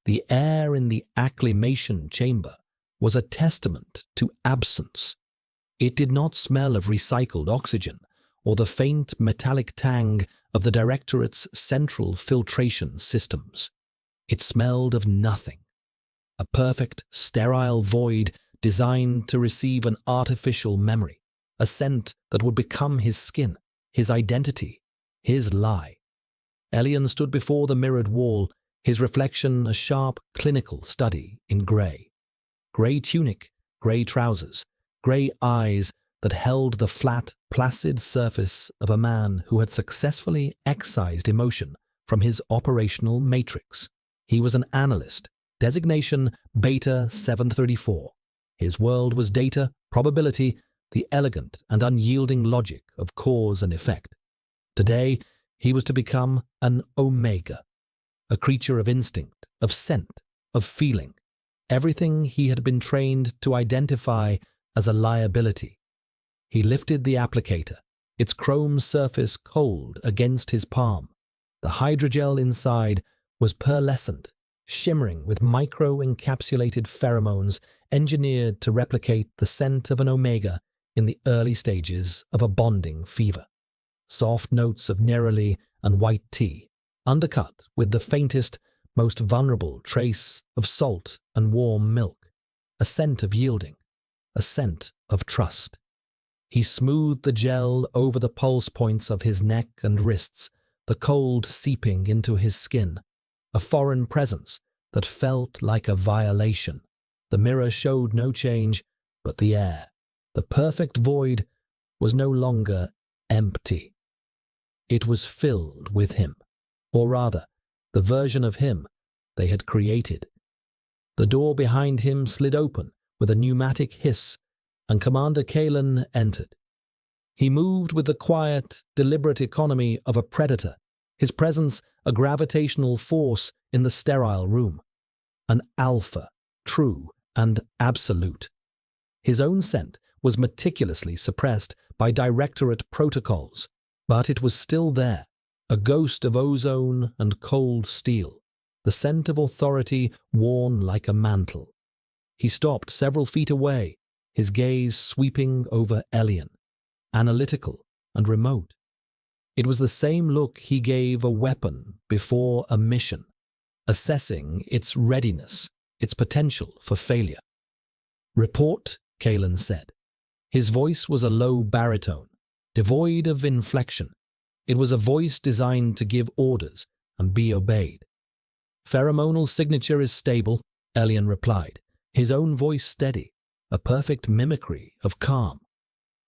The air in the acclimation chamber was a testament to absence. It did not smell of recycled oxygen or the faint metallic tang of the Directorate's central filtration systems. It smelled of nothing. A perfect, sterile void designed to receive an artificial memory, a scent that would become his skin, his identity, his lie. Elian stood before the mirrored wall, his reflection a sharp, clinical study in grey. Grey tunic, grey trousers, grey eyes that held the flat, placid surface of a man who had successfully excised emotion from his operational matrix. He was an analyst, designation Beta 734. His world was data, probability, the elegant and unyielding logic of cause and effect. Today, he was to become an Omega, a creature of instinct, of scent, of feeling, everything he had been trained to identify as a liability. He lifted the applicator, its chrome surface cold against his palm. The hydrogel inside was pearlescent, shimmering with micro-encapsulated pheromones engineered to replicate the scent of an Omega in the early stages of a bonding fever. Soft notes of neroli and white tea, undercut with the faintest, most vulnerable trace of salt and warm milk, a scent of yielding, a scent of trust. He smoothed the gel over the pulse points of his neck and wrists, the cold seeping into his skin, a foreign presence that felt like a violation. The mirror showed no change, but the air, the perfect void, was no longer empty. It was filled with him, or rather, the version of him they had created. The door behind him slid open with a pneumatic hiss, and Commander Kalen entered. He moved with the quiet, deliberate economy of a predator, his presence a gravitational force in the sterile room. An alpha, true and absolute. His own scent was meticulously suppressed by Directorate protocols, but it was still there, a ghost of ozone and cold steel, the scent of authority worn like a mantle. He stopped several feet away, his gaze sweeping over Elian, analytical and remote. It was the same look he gave a weapon before a mission, assessing its readiness, its potential for failure. "Report," Kalen said. His voice was a low baritone, devoid of inflection. It was a voice designed to give orders and be obeyed. "Pheromonal signature is stable," Elian replied, his own voice steady, a perfect mimicry of calm.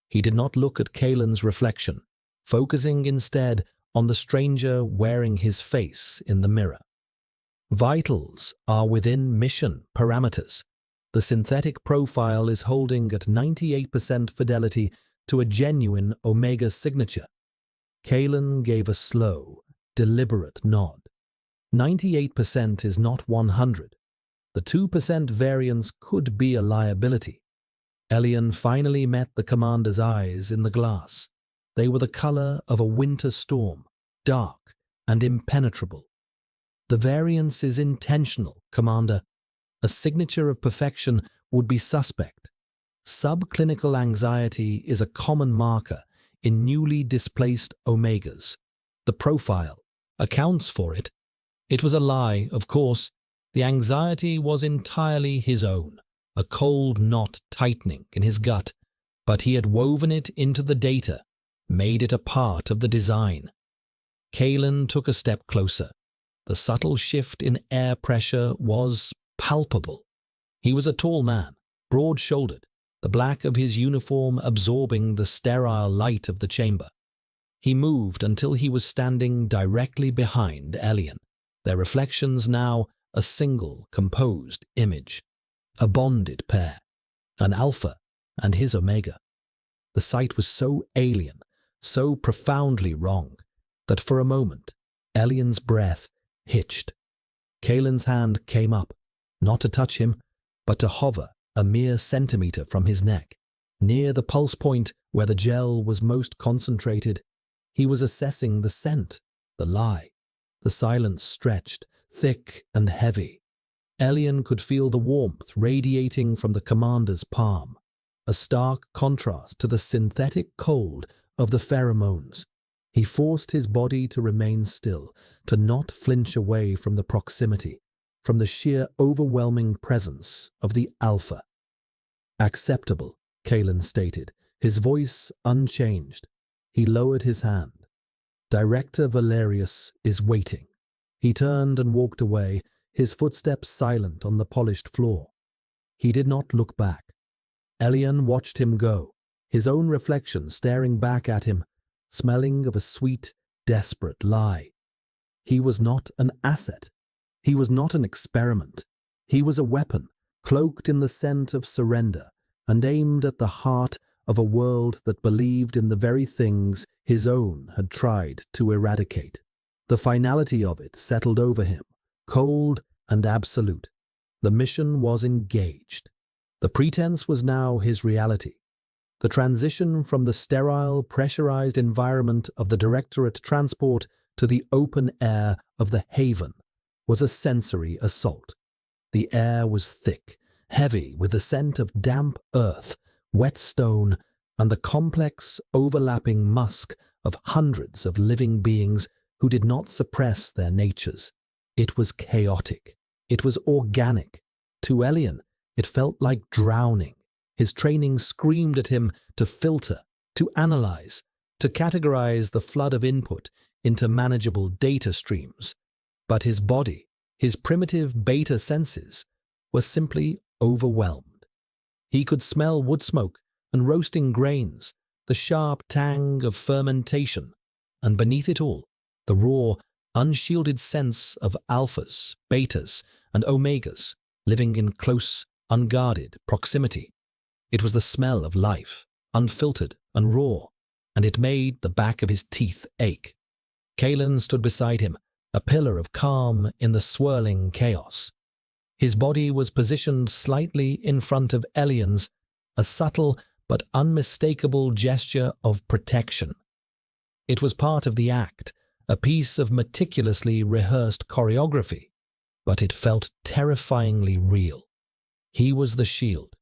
He did not look at Kalen's reflection, focusing instead on the stranger wearing his face in the mirror. "Vitals are within mission parameters. The synthetic profile is holding at 98% fidelity to a genuine Omega signature." Kalen gave a slow, deliberate nod. 98% is not 100. The 2% variance could be a liability. Elian finally met the commander's eyes in the glass. They were the color of a winter storm, dark and impenetrable. "The variance is intentional, Commander. A signature of perfection would be suspect. Subclinical anxiety is a common marker in newly displaced Omegas. The profile accounts for it." It was a lie, of course. The anxiety was entirely his own, a cold knot tightening in his gut, but he had woven it into the data, made it a part of the design. Kalen took a step closer. The subtle shift in air pressure was palpable. He was a tall man, broad-shouldered, the black of his uniform absorbing the sterile light of the chamber. He moved until he was standing directly behind Elian, their reflections now a single, composed image. A bonded pair, an alpha and his Omega. The sight was so alien, so profoundly wrong, that for a moment, Elian's breath hitched. Kalen's hand came up, not to touch him, but to hover a mere centimeter from his neck, near the pulse point where the gel was most concentrated. He was assessing the scent, the lie. The silence stretched, thick and heavy. Elian could feel the warmth radiating from the commander's palm, a stark contrast to the synthetic cold of the pheromones. He forced his body to remain still, to not flinch away from the proximity, from the sheer overwhelming presence of the alpha. "Acceptable," Kalen stated, his voice unchanged. He lowered his hand. "Director Valerius is waiting." He turned and walked away, his footsteps silent on the polished floor. He did not look back. Elian watched him go, his own reflection staring back at him, smelling of a sweet, desperate lie. He was not an asset. He was not an experiment. He was a weapon, cloaked in the scent of surrender, and aimed at the heart of a world that believed in the very things his own had tried to eradicate. The finality of it settled over him, cold and absolute. The mission was engaged. The pretense was now his reality. The transition from the sterile, pressurized environment of the Directorate transport to the open air of the Haven was a sensory assault. The air was thick, heavy with the scent of damp earth, wet stone, and the complex, overlapping musk of hundreds of living beings who did not suppress their natures. It was chaotic. It was organic. To Elian, it felt like drowning. His training screamed at him to filter, to analyze, to categorize the flood of input into manageable data streams. But his body, his primitive beta senses, were simply overwhelmed. He could smell wood smoke and roasting grains, the sharp tang of fermentation, and beneath it all, the raw, unshielded sense of alphas, betas, and omegas living in close, unguarded proximity. It was the smell of life, unfiltered and raw, and it made the back of his teeth ache. Kalen stood beside him, a pillar of calm in the swirling chaos. His body was positioned slightly in front of Elian's, a subtle but unmistakable gesture of protection. It was part of the act, a piece of meticulously rehearsed choreography, but it felt terrifyingly real. He was the shield.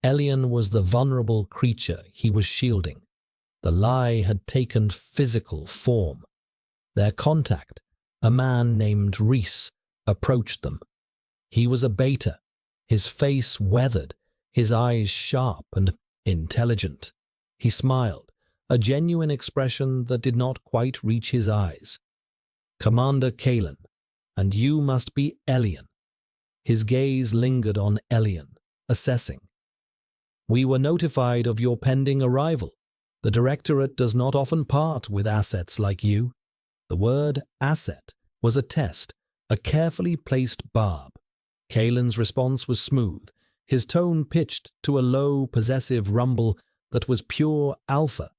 Elian was the vulnerable creature he was shielding. The lie had taken physical form. Their contact, a man named Reese, approached them. He was a beta, his face weathered, his eyes sharp and intelligent. He smiled, a genuine expression that did not quite reach his eyes. "Commander Kalen, and you must be Elian." His gaze lingered on Elian, assessing. "We were notified of your pending arrival. The Directorate does not often part with assets like you." The word asset was a test, a carefully placed barb. Kalen's response was smooth, his tone pitched to a low, possessive rumble that was pure alpha.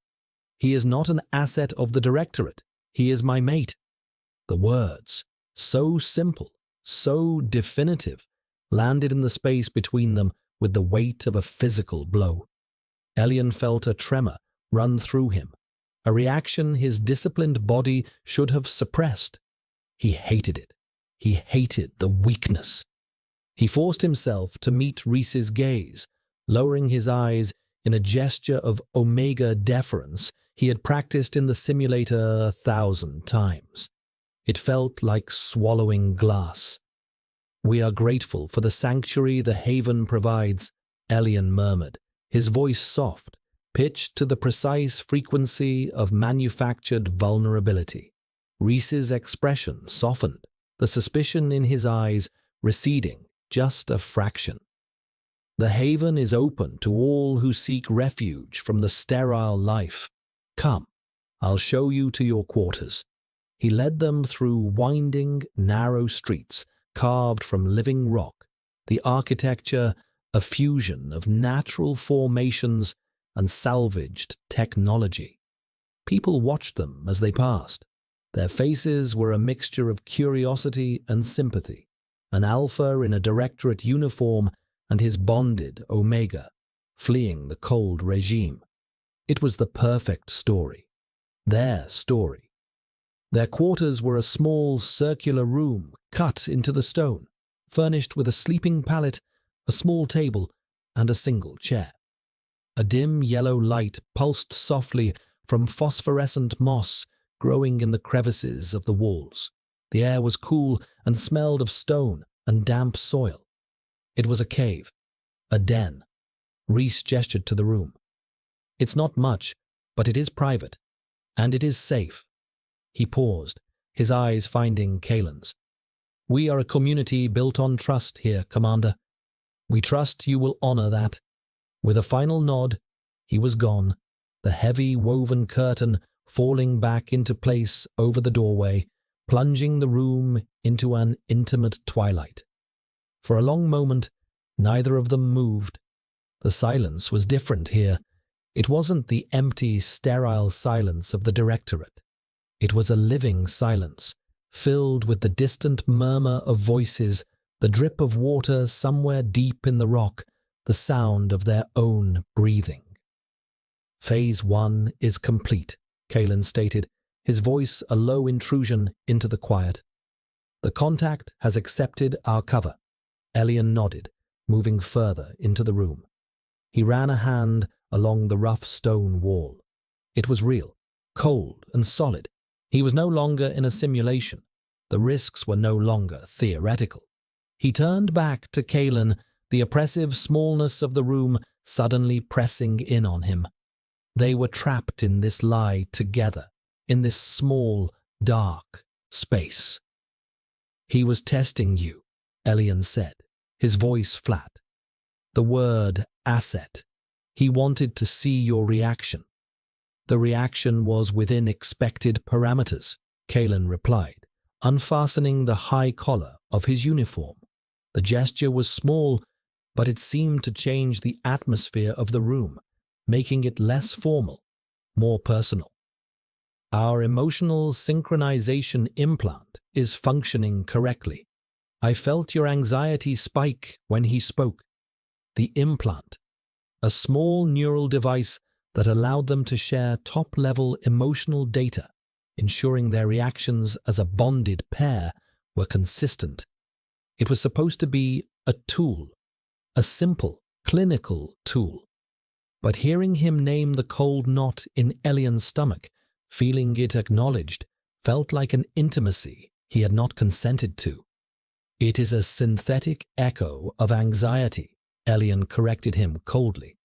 "He is not an asset of the Directorate. He is my mate." The words, so simple, so definitive, landed in the space between them with the weight of a physical blow. Elian felt a tremor run through him, a reaction his disciplined body should have suppressed. He hated it. He hated the weakness. He forced himself to meet Reese's gaze, lowering his eyes in a gesture of omega deference he had practiced in the simulator 1,000 times. It felt like swallowing glass. "We are grateful for the sanctuary the Haven provides," Elian murmured, his voice soft, pitched to the precise frequency of manufactured vulnerability. Reese's expression softened, the suspicion in his eyes receding just a fraction. "The Haven is open to all who seek refuge from the sterile life. Come, I'll show you to your quarters." He led them through winding, narrow streets carved from living rock, the architecture a fusion of natural formations and salvaged technology. People watched them as they passed. Their faces were a mixture of curiosity and sympathy, an alpha in a Directorate uniform and his bonded Omega, fleeing the cold regime. It was the perfect story. Their story. Their quarters were a small circular room cut into the stone, furnished with a sleeping pallet, a small table, and a single chair. A dim yellow light pulsed softly from phosphorescent moss growing in the crevices of the walls. The air was cool and smelled of stone and damp soil. It was a cave, a den. Reese gestured to the room. "It's not much, but it is private, and it is safe." He paused, his eyes finding Kalen's. "We are a community built on trust here, Commander. We trust you will honor that." With a final nod, he was gone, the heavy woven curtain falling back into place over the doorway, plunging the room into an intimate twilight. For a long moment, neither of them moved. The silence was different here. It wasn't the empty, sterile silence of the Directorate. It was a living silence, filled with the distant murmur of voices, the drip of water somewhere deep in the rock, the sound of their own breathing. "Phase 1 is complete," Kalen stated, his voice a low intrusion into the quiet. "The contact has accepted our cover." Elian nodded, moving further into the room. He ran a hand along the rough stone wall. It was real, cold and solid. He was no longer in a simulation. The risks were no longer theoretical. He turned back to Kalen, the oppressive smallness of the room suddenly pressing in on him. They were trapped in this lie together, in this small, dark space. "He was testing you," Elian said, his voice flat. "The word asset. He wanted to see your reaction." "The reaction was within expected parameters," Kalen replied, unfastening the high collar of his uniform. The gesture was small, but it seemed to change the atmosphere of the room, making it less formal, more personal. "Our emotional synchronization implant is functioning correctly. I felt your anxiety spike when he spoke." The implant, a small neural device that allowed them to share top-level emotional data, ensuring their reactions as a bonded pair were consistent. It was supposed to be a tool, a simple, clinical tool. But hearing him name the cold knot in Elian's stomach, feeling it acknowledged, felt like an intimacy he had not consented to. "It is a synthetic echo of anxiety," Elian corrected him coldly.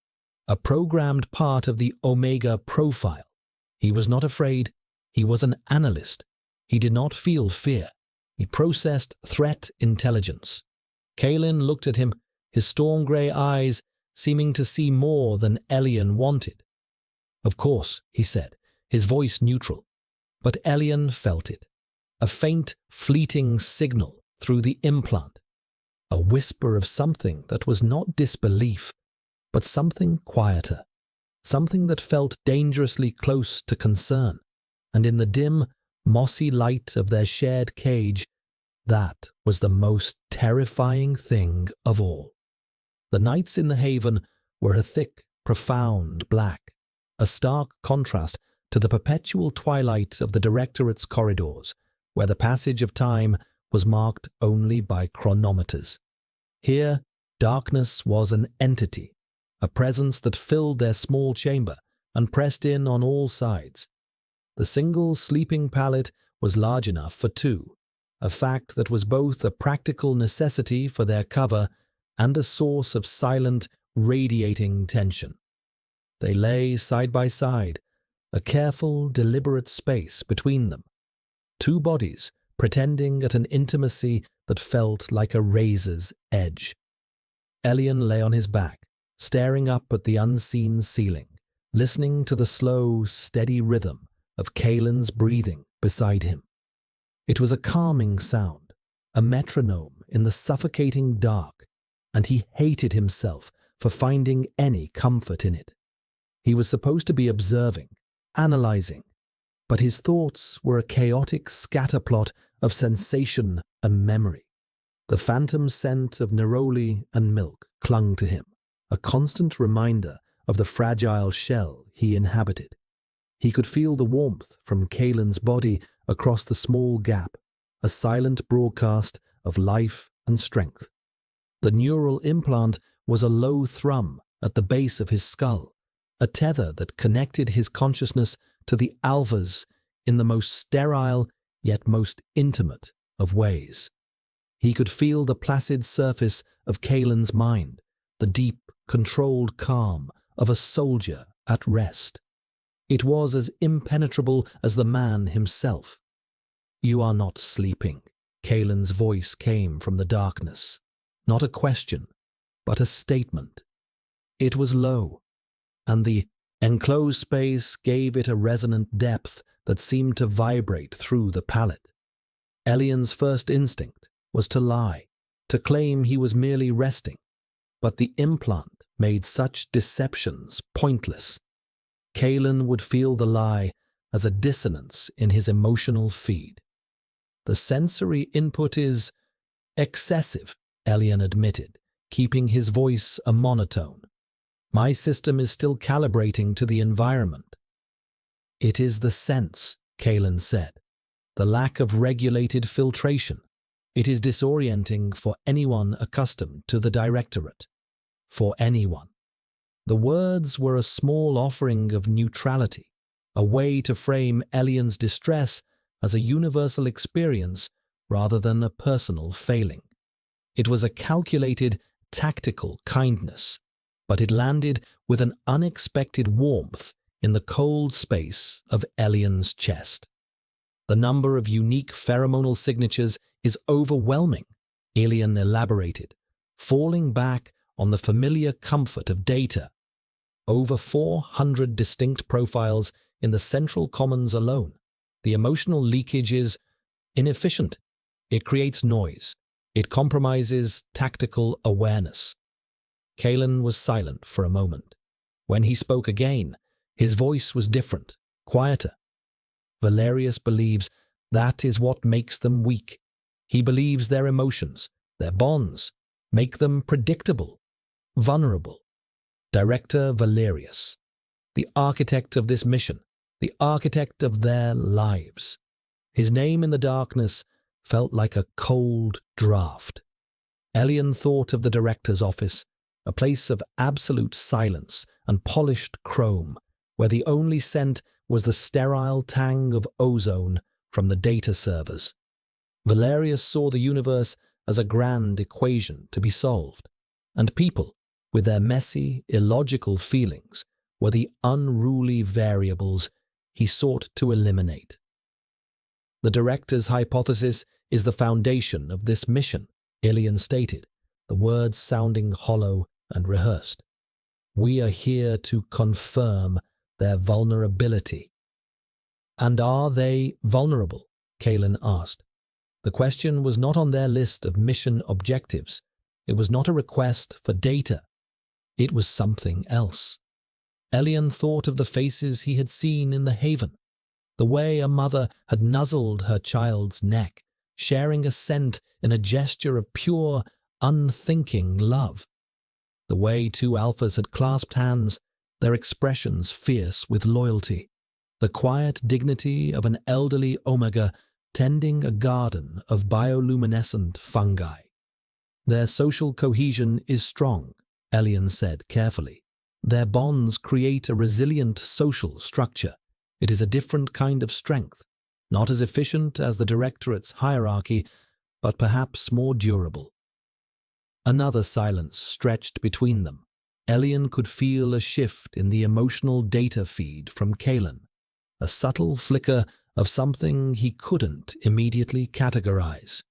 "A programmed part of the Omega profile. He was not afraid. He was an analyst. He did not feel fear. He processed threat intelligence." Kalen looked at him, his storm grey eyes seeming to see more than Elian wanted. "Of course," he said, his voice neutral. But Elian felt it. A faint, fleeting signal through the implant. A whisper of something that was not disbelief, but something quieter. Something that felt dangerously close to concern. And in the dim, mossy light of their shared cage, that was the most terrifying thing of all. The nights in the haven were a thick, profound black, a stark contrast to the perpetual twilight of the Directorate's corridors, where the passage of time was marked only by chronometers. Here, darkness was an entity, a presence that filled their small chamber and pressed in on all sides. The single sleeping pallet was large enough for two, a fact that was both a practical necessity for their cover and a source of silent, radiating tension. They lay side by side, a careful, deliberate space between them. Two bodies pretending at an intimacy that felt like a razor's edge. Elian lay on his back, staring up at the unseen ceiling, listening to the slow, steady rhythm of Kalen's breathing beside him. It was a calming sound, a metronome in the suffocating dark, and he hated himself for finding any comfort in it. He was supposed to be observing, analyzing, but his thoughts were a chaotic scatterplot of sensation and memory. The phantom scent of neroli and milk clung to him, a constant reminder of the fragile shell he inhabited. He could feel the warmth from Kalen's body across the small gap, a silent broadcast of life and strength. The neural implant was a low thrum at the base of his skull, a tether that connected his consciousness to the alphas in the most sterile yet most intimate of ways. He could feel the placid surface of Kalen's mind, the deep, controlled calm of a soldier at rest. It was as impenetrable as the man himself. "You are not sleeping," Kalen's voice came from the darkness. Not a question, but a statement. It was low, and the enclosed space gave it a resonant depth that seemed to vibrate through the palate. Elian's first instinct was to lie, to claim he was merely resting, but the implant made such deceptions pointless. Kalen would feel the lie as a dissonance in his emotional feed. "The sensory input is excessive," Elian admitted, keeping his voice a monotone. "My system is still calibrating to the environment." "It is the sense," Kalen said, "the lack of regulated filtration. It is disorienting for anyone accustomed to the directorate. For anyone." The words were a small offering of neutrality, a way to frame Elian's distress as a universal experience rather than a personal failing. It was a calculated, tactical kindness, but it landed with an unexpected warmth in the cold space of Elian's chest. "The number of unique pheromonal signatures is overwhelming," Elian elaborated, falling back on the familiar comfort of data. "Over 400 distinct profiles in the central commons alone. The emotional leakage is inefficient. It creates noise. It compromises tactical awareness." Kalen was silent for a moment. When he spoke again, his voice was different, quieter. "Valerius believes that is what makes them weak. He believes their emotions, their bonds, make them predictable, vulnerable. Director Valerius, the architect of this mission, the architect of their lives." His name in the darkness felt like a cold draft. Elian thought of the director's office, a place of absolute silence and polished chrome, where the only scent was the sterile tang of ozone from the data servers. Valerius saw the universe as a grand equation to be solved, and people, with their messy, illogical feelings, were the unruly variables he sought to eliminate. "The director's hypothesis is the foundation of this mission," Elian stated, the words sounding hollow and rehearsed. "We are here to confirm their vulnerability." "And are they vulnerable?" Kalen asked. The question was not on their list of mission objectives. It was not a request for data. It was something else. Elian thought of the faces he had seen in the haven, the way a mother had nuzzled her child's neck, sharing a scent in a gesture of pure, unthinking love. The way two alphas had clasped hands, their expressions fierce with loyalty. The quiet dignity of an elderly Omega tending a garden of bioluminescent fungi. "Their social cohesion is strong," Elian said carefully. "Their bonds create a resilient social structure. It is a different kind of strength, not as efficient as the directorate's hierarchy, but perhaps more durable." Another silence stretched between them. Elian could feel a shift in the emotional data feed from Kalen, a subtle flicker of something he couldn't immediately categorize.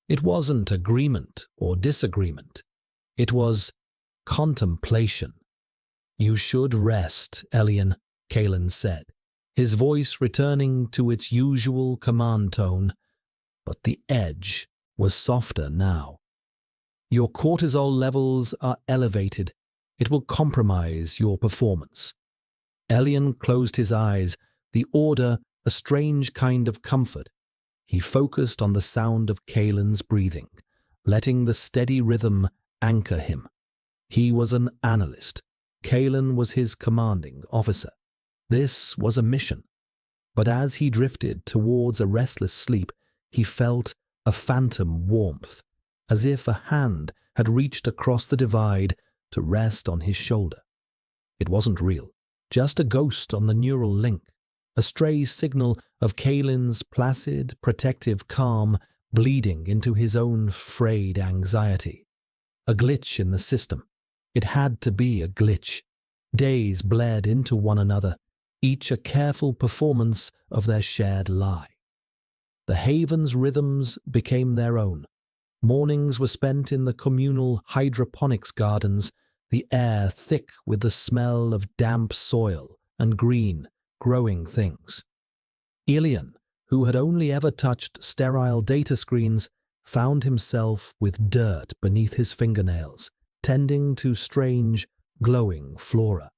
It wasn't agreement or disagreement. It was contemplation. "You should rest, Elian," Kalen said, his voice returning to its usual command tone, but the edge was softer now. "Your cortisol levels are elevated. It will compromise your performance." Elian closed his eyes, the order a strange kind of comfort. He focused on the sound of Kalen's breathing, letting the steady rhythm anchor him. He was an analyst. Kalen was his commanding officer. This was a mission. But as he drifted towards a restless sleep, he felt a phantom warmth, as if a hand had reached across the divide to rest on his shoulder. It wasn't real, just a ghost on the neural link, a stray signal of Kalen's placid, protective calm bleeding into his own frayed anxiety. A glitch in the system. It had to be a glitch. Days bled into one another, each a careful performance of their shared lie. The haven's rhythms became their own. Mornings were spent in the communal hydroponics gardens, the air thick with the smell of damp soil and green, growing things. Ilian, who had only ever touched sterile data screens, found himself with dirt beneath his fingernails, tending to strange, glowing flora.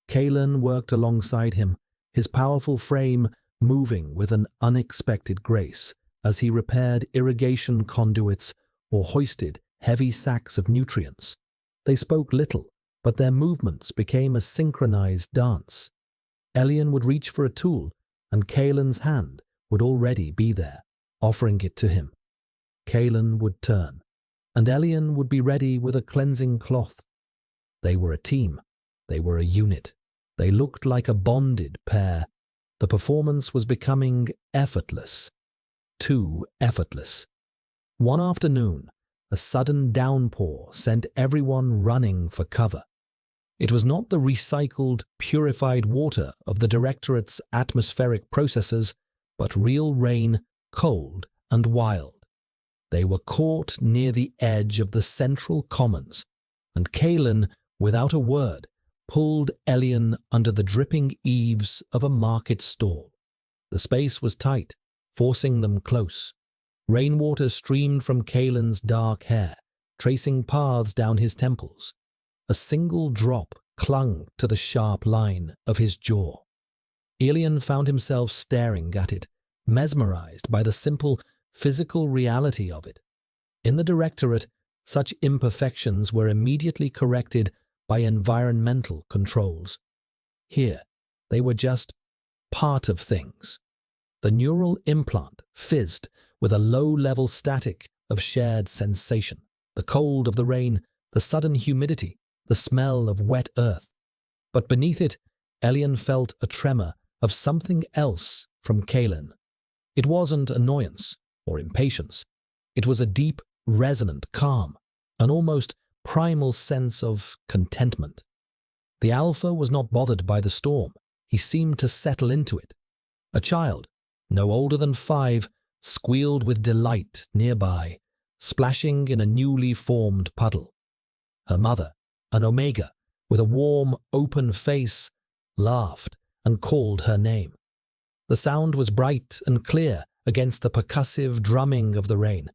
Kalen worked alongside him, his powerful frame moving with an unexpected grace as he repaired irrigation conduits or hoisted heavy sacks of nutrients. They spoke little, but their movements became a synchronized dance. Elian would reach for a tool, and Kalen's hand would already be there, offering it to him. Kalen would turn, and Elian would be ready with a cleansing cloth. They were a team. They were a unit. They looked like a bonded pair. The performance was becoming effortless. Too effortless. One afternoon, a sudden downpour sent everyone running for cover. It was not the recycled, purified water of the Directorate's atmospheric processors, but real rain, cold and wild. They were caught near the edge of the central commons, and Kalen, without a word, pulled Elian under the dripping eaves of a market stall. The space was tight, forcing them close. Rainwater streamed from Kalen's dark hair, tracing paths down his temples. A single drop clung to the sharp line of his jaw. Elian found himself staring at it, mesmerized by the simple physical reality of it. In the Directorate, such imperfections were immediately corrected by environmental controls. Here, they were just part of things. The neural implant fizzed with a low-level static of shared sensation, the cold of the rain, the sudden humidity, the smell of wet earth. But beneath it, Elian felt a tremor of something else from Kalen. It wasn't annoyance or impatience. It was a deep, resonant calm, an almost primal sense of contentment. The alpha was not bothered by the storm. He seemed to settle into it. A child, no older than 5, squealed with delight nearby, splashing in a newly formed puddle. Her mother, an Omega, with a warm, open face, laughed and called her name. The sound was bright and clear against the percussive drumming of the rain.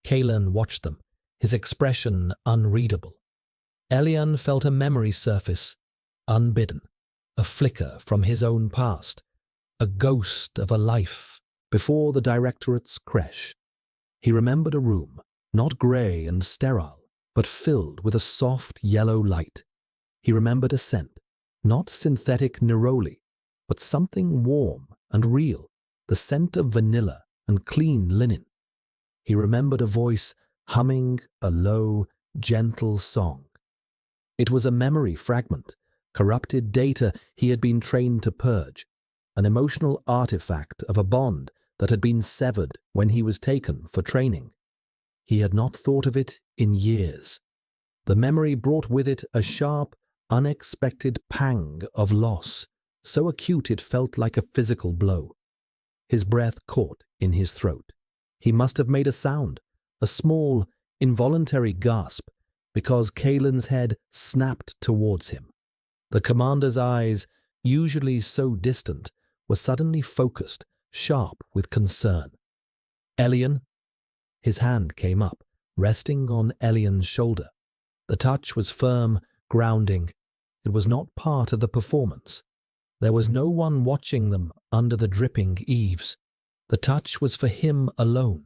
Kalen watched them, his expression unreadable. Elian felt a memory surface, unbidden, a flicker from his own past, a ghost of a life before the Directorate's creche. He remembered a room, not grey and sterile, but filled with a soft yellow light. He remembered a scent, not synthetic neroli, but something warm and real, the scent of vanilla and clean linen. He remembered a voice humming a low, gentle song. It was a memory fragment, corrupted data he had been trained to purge, an emotional artifact of a bond that had been severed when he was taken for training. He had not thought of it in years. The memory brought with it a sharp, unexpected pang of loss, so acute it felt like a physical blow. His breath caught in his throat. He must have made a sound, a small, involuntary gasp, because Kalen's head snapped towards him. The commander's eyes, usually so distant, were suddenly focused, sharp with concern. Elian? His hand came up, resting on Elian's shoulder. The touch was firm, grounding. It was not part of the performance. There was no one watching them under the dripping eaves. The touch was for him alone.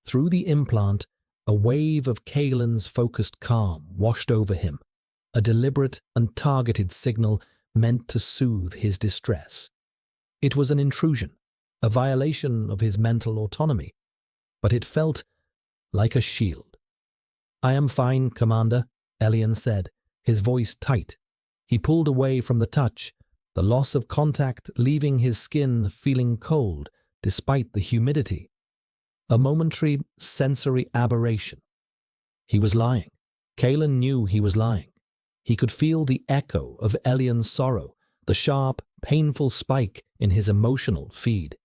Through the implant, a wave of Kalen's focused calm washed over him, a deliberate and targeted signal meant to soothe his distress. It was an intrusion, a violation of his mental autonomy, but it felt like a shield, "I am fine, Commander," Elian said, his voice tight. He pulled away from the touch, the loss of contact leaving his skin feeling cold despite the humidity. A momentary sensory aberration. He was lying. Kalen knew he was lying. He could feel the echo of Elian's sorrow, the sharp, painful spike in his emotional feed.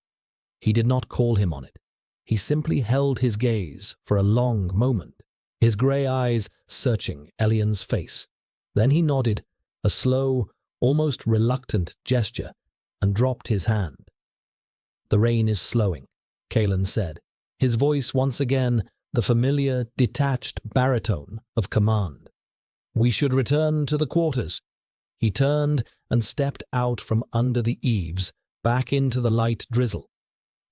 He did not call him on it. He simply held his gaze for a long moment, his grey eyes searching Elian's face. Then he nodded, a slow, almost reluctant gesture, and dropped his hand. "The rain is slowing," Kalen said, his voice once again the familiar, detached baritone of command. "We should return to the quarters." He turned and stepped out from under the eaves, back into the light drizzle.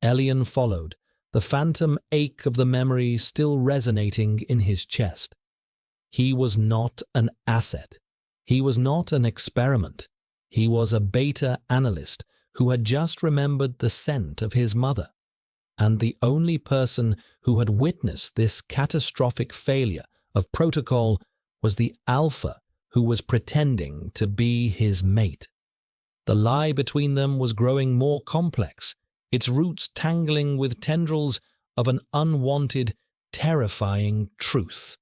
Elian followed, the phantom ache of the memory still resonating in his chest. He was not an asset. He was not an experiment. He was a beta analyst who had just remembered the scent of his mother. And the only person who had witnessed this catastrophic failure of protocol was the alpha who was pretending to be his mate. The lie between them was growing more complex, its roots tangling with tendrils of an unwanted, terrifying truth.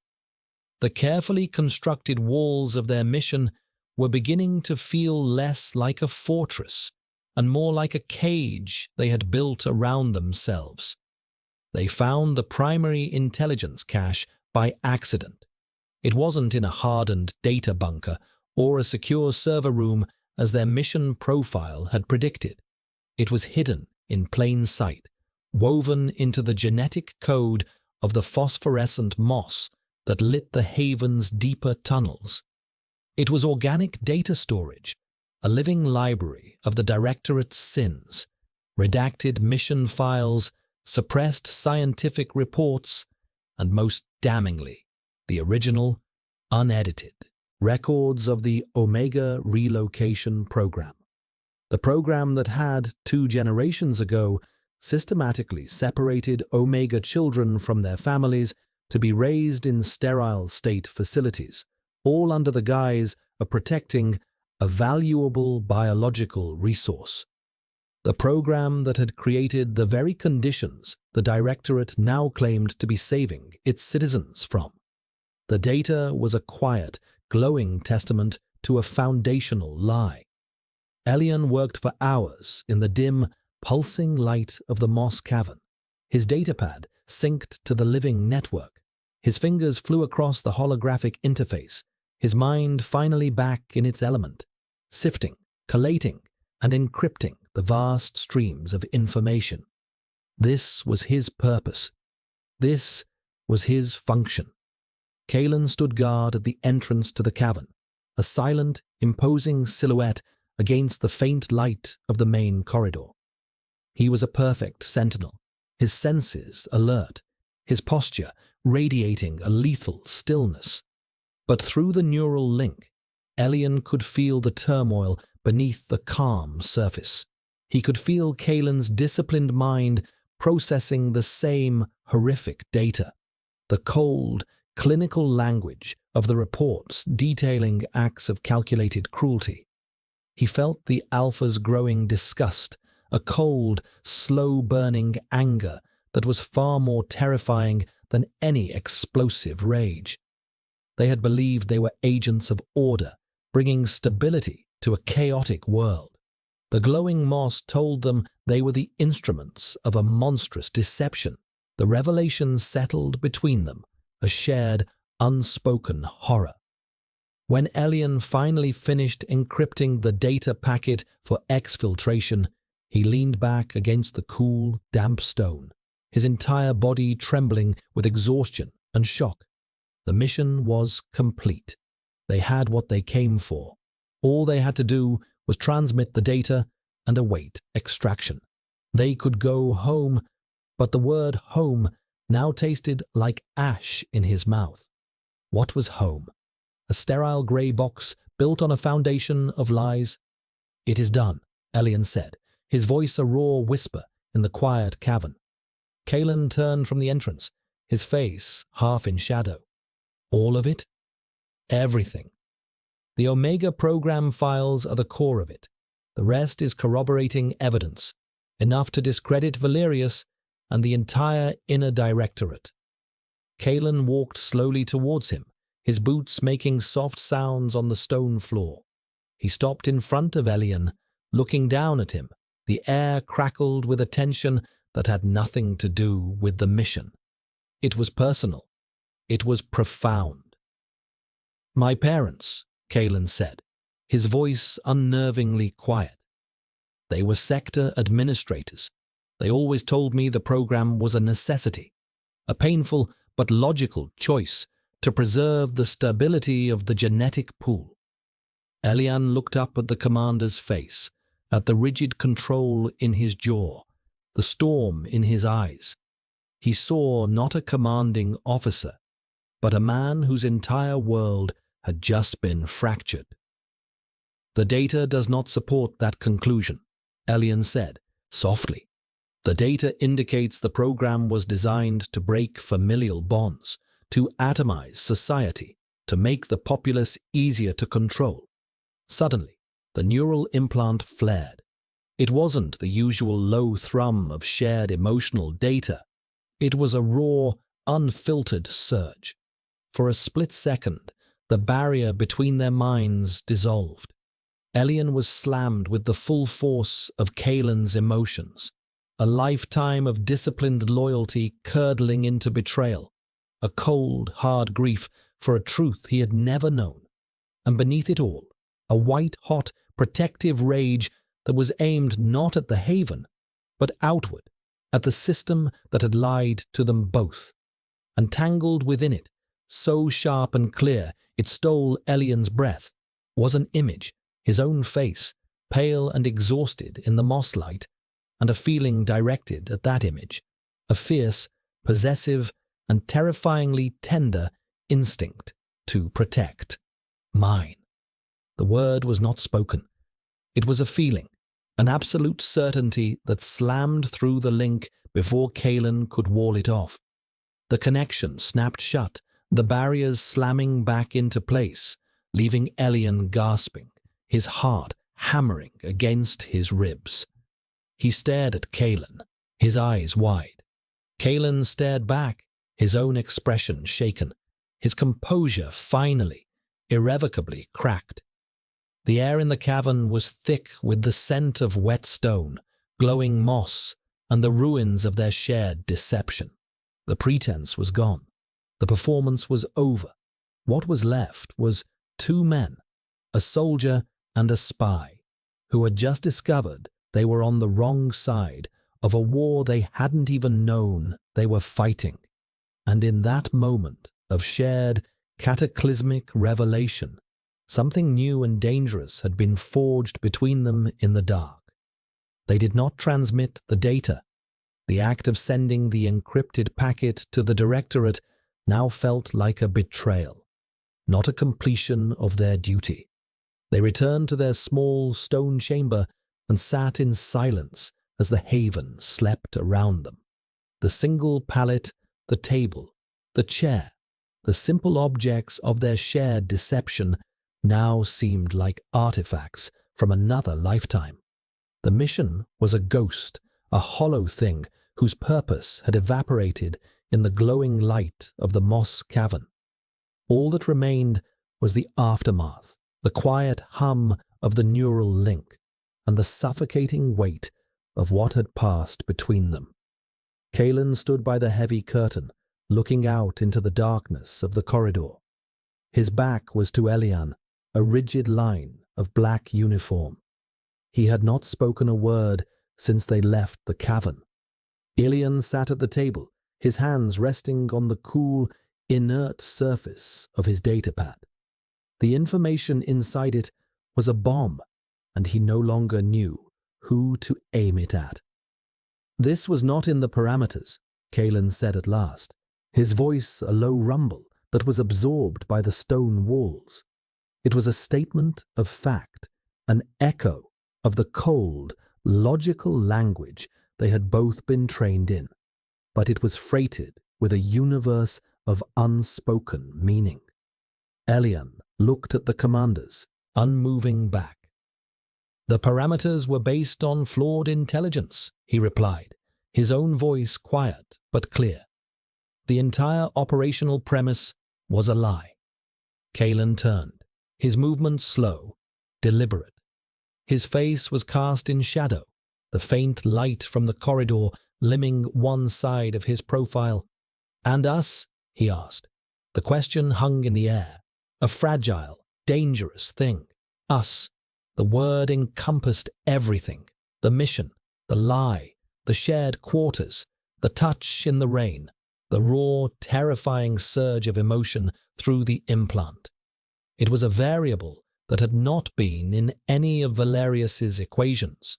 The carefully constructed walls of their mission were beginning to feel less like a fortress and more like a cage they had built around themselves. They found the primary intelligence cache by accident. It wasn't in a hardened data bunker or a secure server room as their mission profile had predicted. It was hidden in plain sight, woven into the genetic code of the phosphorescent moss that lit the haven's deeper tunnels. It was organic data storage, a living library of the Directorate's sins, redacted mission files, suppressed scientific reports, and most damningly, the original, unedited, records of the Omega relocation program. The program that had, 2 generations ago, systematically separated Omega children from their families to be raised in sterile state facilities, all under the guise of protecting a valuable biological resource. The program that had created the very conditions the Directorate now claimed to be saving its citizens from. The data was a quiet, glowing testament to a foundational lie. Elian worked for hours in the dim, pulsing light of the moss cavern, his datapad synced to the living network. His fingers flew across the holographic interface, his mind finally back in its element, sifting, collating, and encrypting the vast streams of information. This was his purpose. This was his function. Kalen stood guard at the entrance to the cavern, a silent, imposing silhouette against the faint light of the main corridor. He was a perfect sentinel, his senses alert, his posture radiating a lethal stillness. But through the neural link, Elian could feel the turmoil beneath the calm surface. He could feel Kalen's disciplined mind processing the same horrific data, the cold, clinical language of the reports detailing acts of calculated cruelty. He felt the Alpha's growing disgust, a cold, slow-burning anger that was far more terrifying than any explosive rage. They had believed they were agents of order, bringing stability to a chaotic world. The glowing moss told them they were the instruments of a monstrous deception. The revelation settled between them, a shared, unspoken horror. When Elian finally finished encrypting the data packet for exfiltration, he leaned back against the cool, damp stone, his entire body trembling with exhaustion and shock. The mission was complete. They had what they came for. All they had to do was transmit the data and await extraction. They could go home, but the word home now tasted like ash in his mouth. What was home? A sterile grey box built on a foundation of lies? "It is done," Elian said, his voice a raw whisper in the quiet cavern. Kalen turned from the entrance, his face half in shadow. All of it? Everything. The Omega program files are the core of it. The rest is corroborating evidence, enough to discredit Valerius and the entire inner directorate. Kalen walked slowly towards him, his boots making soft sounds on the stone floor. He stopped in front of Elian, looking down at him. The air crackled with a tension that had nothing to do with the mission. It was personal. It was profound. "My parents," Kalen said, his voice unnervingly quiet. "They were sector administrators. They always told me the program was a necessity, a painful but logical choice to preserve the stability of the genetic pool." Elian looked up at the commander's face, at the rigid control in his jaw, the storm in his eyes. He saw not a commanding officer, but a man whose entire world had just been fractured. "The data does not support that conclusion," Elian said, softly. "The data indicates the program was designed to break familial bonds, to atomize society, to make the populace easier to control." Suddenly, the neural implant flared. It wasn't the usual low thrum of shared emotional data. It was a raw, unfiltered surge. For a split second, the barrier between their minds dissolved. Elian was slammed with the full force of Kalen's emotions, a lifetime of disciplined loyalty curdling into betrayal, a cold, hard grief for a truth he had never known, and beneath it all, a white-hot, protective rage that was aimed not at the Haven, but outward, at the system that had lied to them both. And tangled within it, so sharp and clear it stole Elian's breath, was an image, his own face, pale and exhausted in the moss light, and a feeling directed at that image, a fierce, possessive, and terrifyingly tender instinct to protect. Mine. The word was not spoken. It was a feeling, an absolute certainty that slammed through the link before Kalen could wall it off. The connection snapped shut, the barriers slamming back into place, leaving Elian gasping, his heart hammering against his ribs. He stared at Kalen, his eyes wide. Kalen stared back, his own expression shaken, his composure finally, irrevocably cracked. The air in the cavern was thick with the scent of wet stone, glowing moss, and the ruins of their shared deception. The pretense was gone. The performance was over. What was left was two men, a soldier and a spy, who had just discovered they were on the wrong side of a war they hadn't even known they were fighting. And in that moment of shared, cataclysmic revelation, something new and dangerous had been forged between them in the dark. They did not transmit the data. The act of sending the encrypted packet to the directorate now felt like a betrayal, not a completion of their duty. They returned to their small stone chamber and sat in silence as the Haven slept around them. The single pallet, the table, the chair, the simple objects of their shared deception now seemed like artifacts from another lifetime. The mission was a ghost, a hollow thing whose purpose had evaporated in the glowing light of the moss cavern. All that remained was the aftermath, the quiet hum of the neural link, and the suffocating weight of what had passed between them. Kalen stood by the heavy curtain, looking out into the darkness of the corridor. His back was to Elian, a rigid line of black uniform. He had not spoken a word since they left the cavern. Elian sat at the table, his hands resting on the cool, inert surface of his datapad. The information inside it was a bomb, and he no longer knew who to aim it at. "This was not in the parameters," Kalen said at last, his voice a low rumble that was absorbed by the stone walls. It was a statement of fact, an echo of the cold, logical language they had both been trained in, but it was freighted with a universe of unspoken meaning. Elian looked at the commanders, unmoving back. "The parameters were based on flawed intelligence," he replied, his own voice quiet but clear. "The entire operational premise was a lie." Kalen turned, his movements slow, deliberate. His face was cast in shadow, the faint light from the corridor limning one side of his profile. "And us?" he asked. The question hung in the air, a fragile, dangerous thing. Us. The word encompassed everything: the mission, the lie, the shared quarters, the touch in the rain, the raw, terrifying surge of emotion through the implant. It was a variable that had not been in any of Valerius's equations.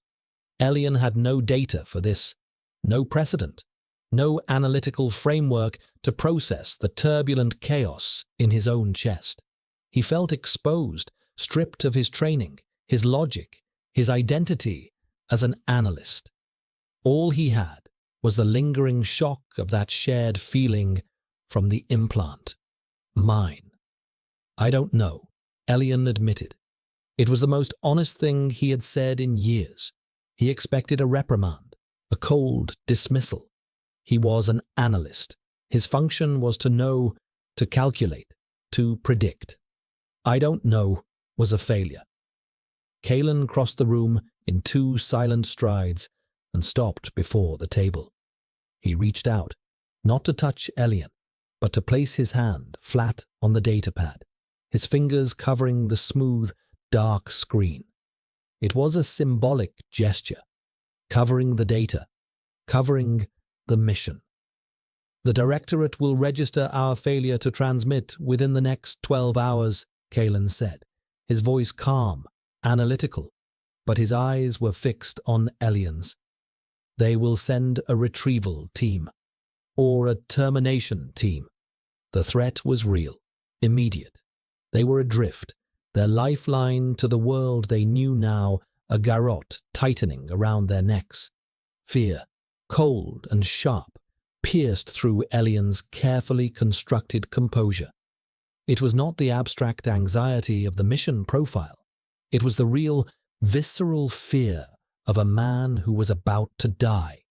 Elian had no data for this, no precedent, no analytical framework to process the turbulent chaos in his own chest. He felt exposed, stripped of his training, his logic, his identity as an analyst. All he had was the lingering shock of that shared feeling from the implant. Mine. "I don't know," Elian admitted. It was the most honest thing he had said in years. He expected a reprimand, a cold dismissal. He was an analyst. His function was to know, to calculate, to predict. "I don't know" was a failure. Kalen crossed the room in 2 silent strides and stopped before the table. He reached out, not to touch Elian, but to place his hand flat on the datapad, his fingers covering the smooth, dark screen. It was a symbolic gesture, covering the data, covering the mission. "The Directorate will register our failure to transmit within the next 12 hours, Kalen said, his voice calm, analytical, but his eyes were fixed on Elian's. "They will send a retrieval team, or a termination team." The threat was real, immediate. They were adrift, their lifeline to the world they knew now, a garrote tightening around their necks. Fear, cold and sharp, pierced through Elian's carefully constructed composure. It was not the abstract anxiety of the mission profile. It was the real, visceral fear of a man who was about to die.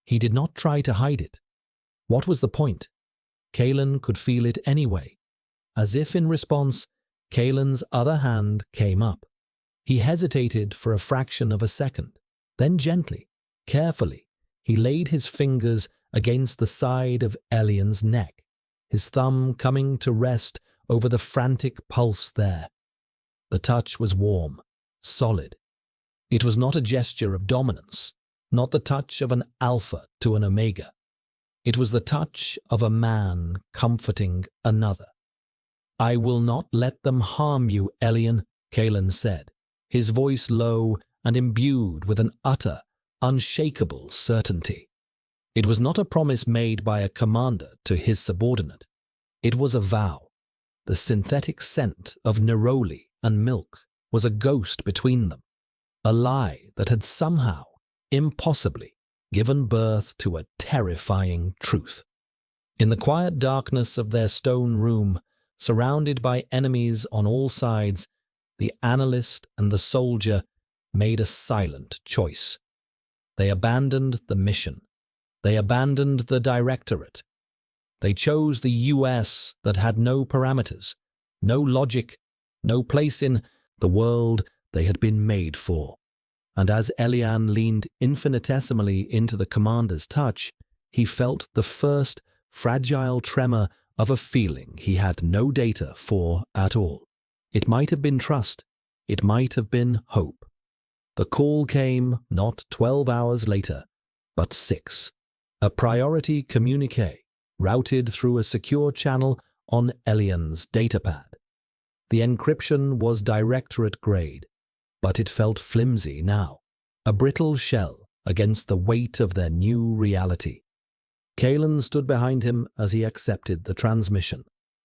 He did not try to hide it. What was the point? Kalen could feel it anyway. As if in response, Kalen's other hand came up. He hesitated for a fraction of a second. Then gently, carefully, he laid his fingers against the side of Elian's neck, his thumb coming to rest over the frantic pulse there. The touch was warm, solid. It was not a gesture of dominance, not the touch of an alpha to an omega. It was the touch of a man comforting another. "I will not let them harm you, Elian," Kalen said, his voice low and imbued with an utter, unshakable certainty. It was not a promise made by a commander to his subordinate. It was a vow. The synthetic scent of neroli and milk was a ghost between them, a lie that had somehow, impossibly, given birth to a terrifying truth. In the quiet darkness of their stone room, surrounded by enemies on all sides, the analyst and the soldier made a silent choice. They abandoned the mission. They abandoned the Directorate. They chose the US that had no parameters, no logic, no place in the world they had been made for. And as Elian leaned infinitesimally into the commander's touch, he felt the first fragile tremor of a feeling he had no data for at all. It might have been trust. It might have been hope. The call came not 12 hours later, but 6. A priority communique routed through a secure channel on Elian's datapad. The encryption was Directorate grade, but it felt flimsy now, a brittle shell against the weight of their new reality. Kalen stood behind him as he accepted the transmission.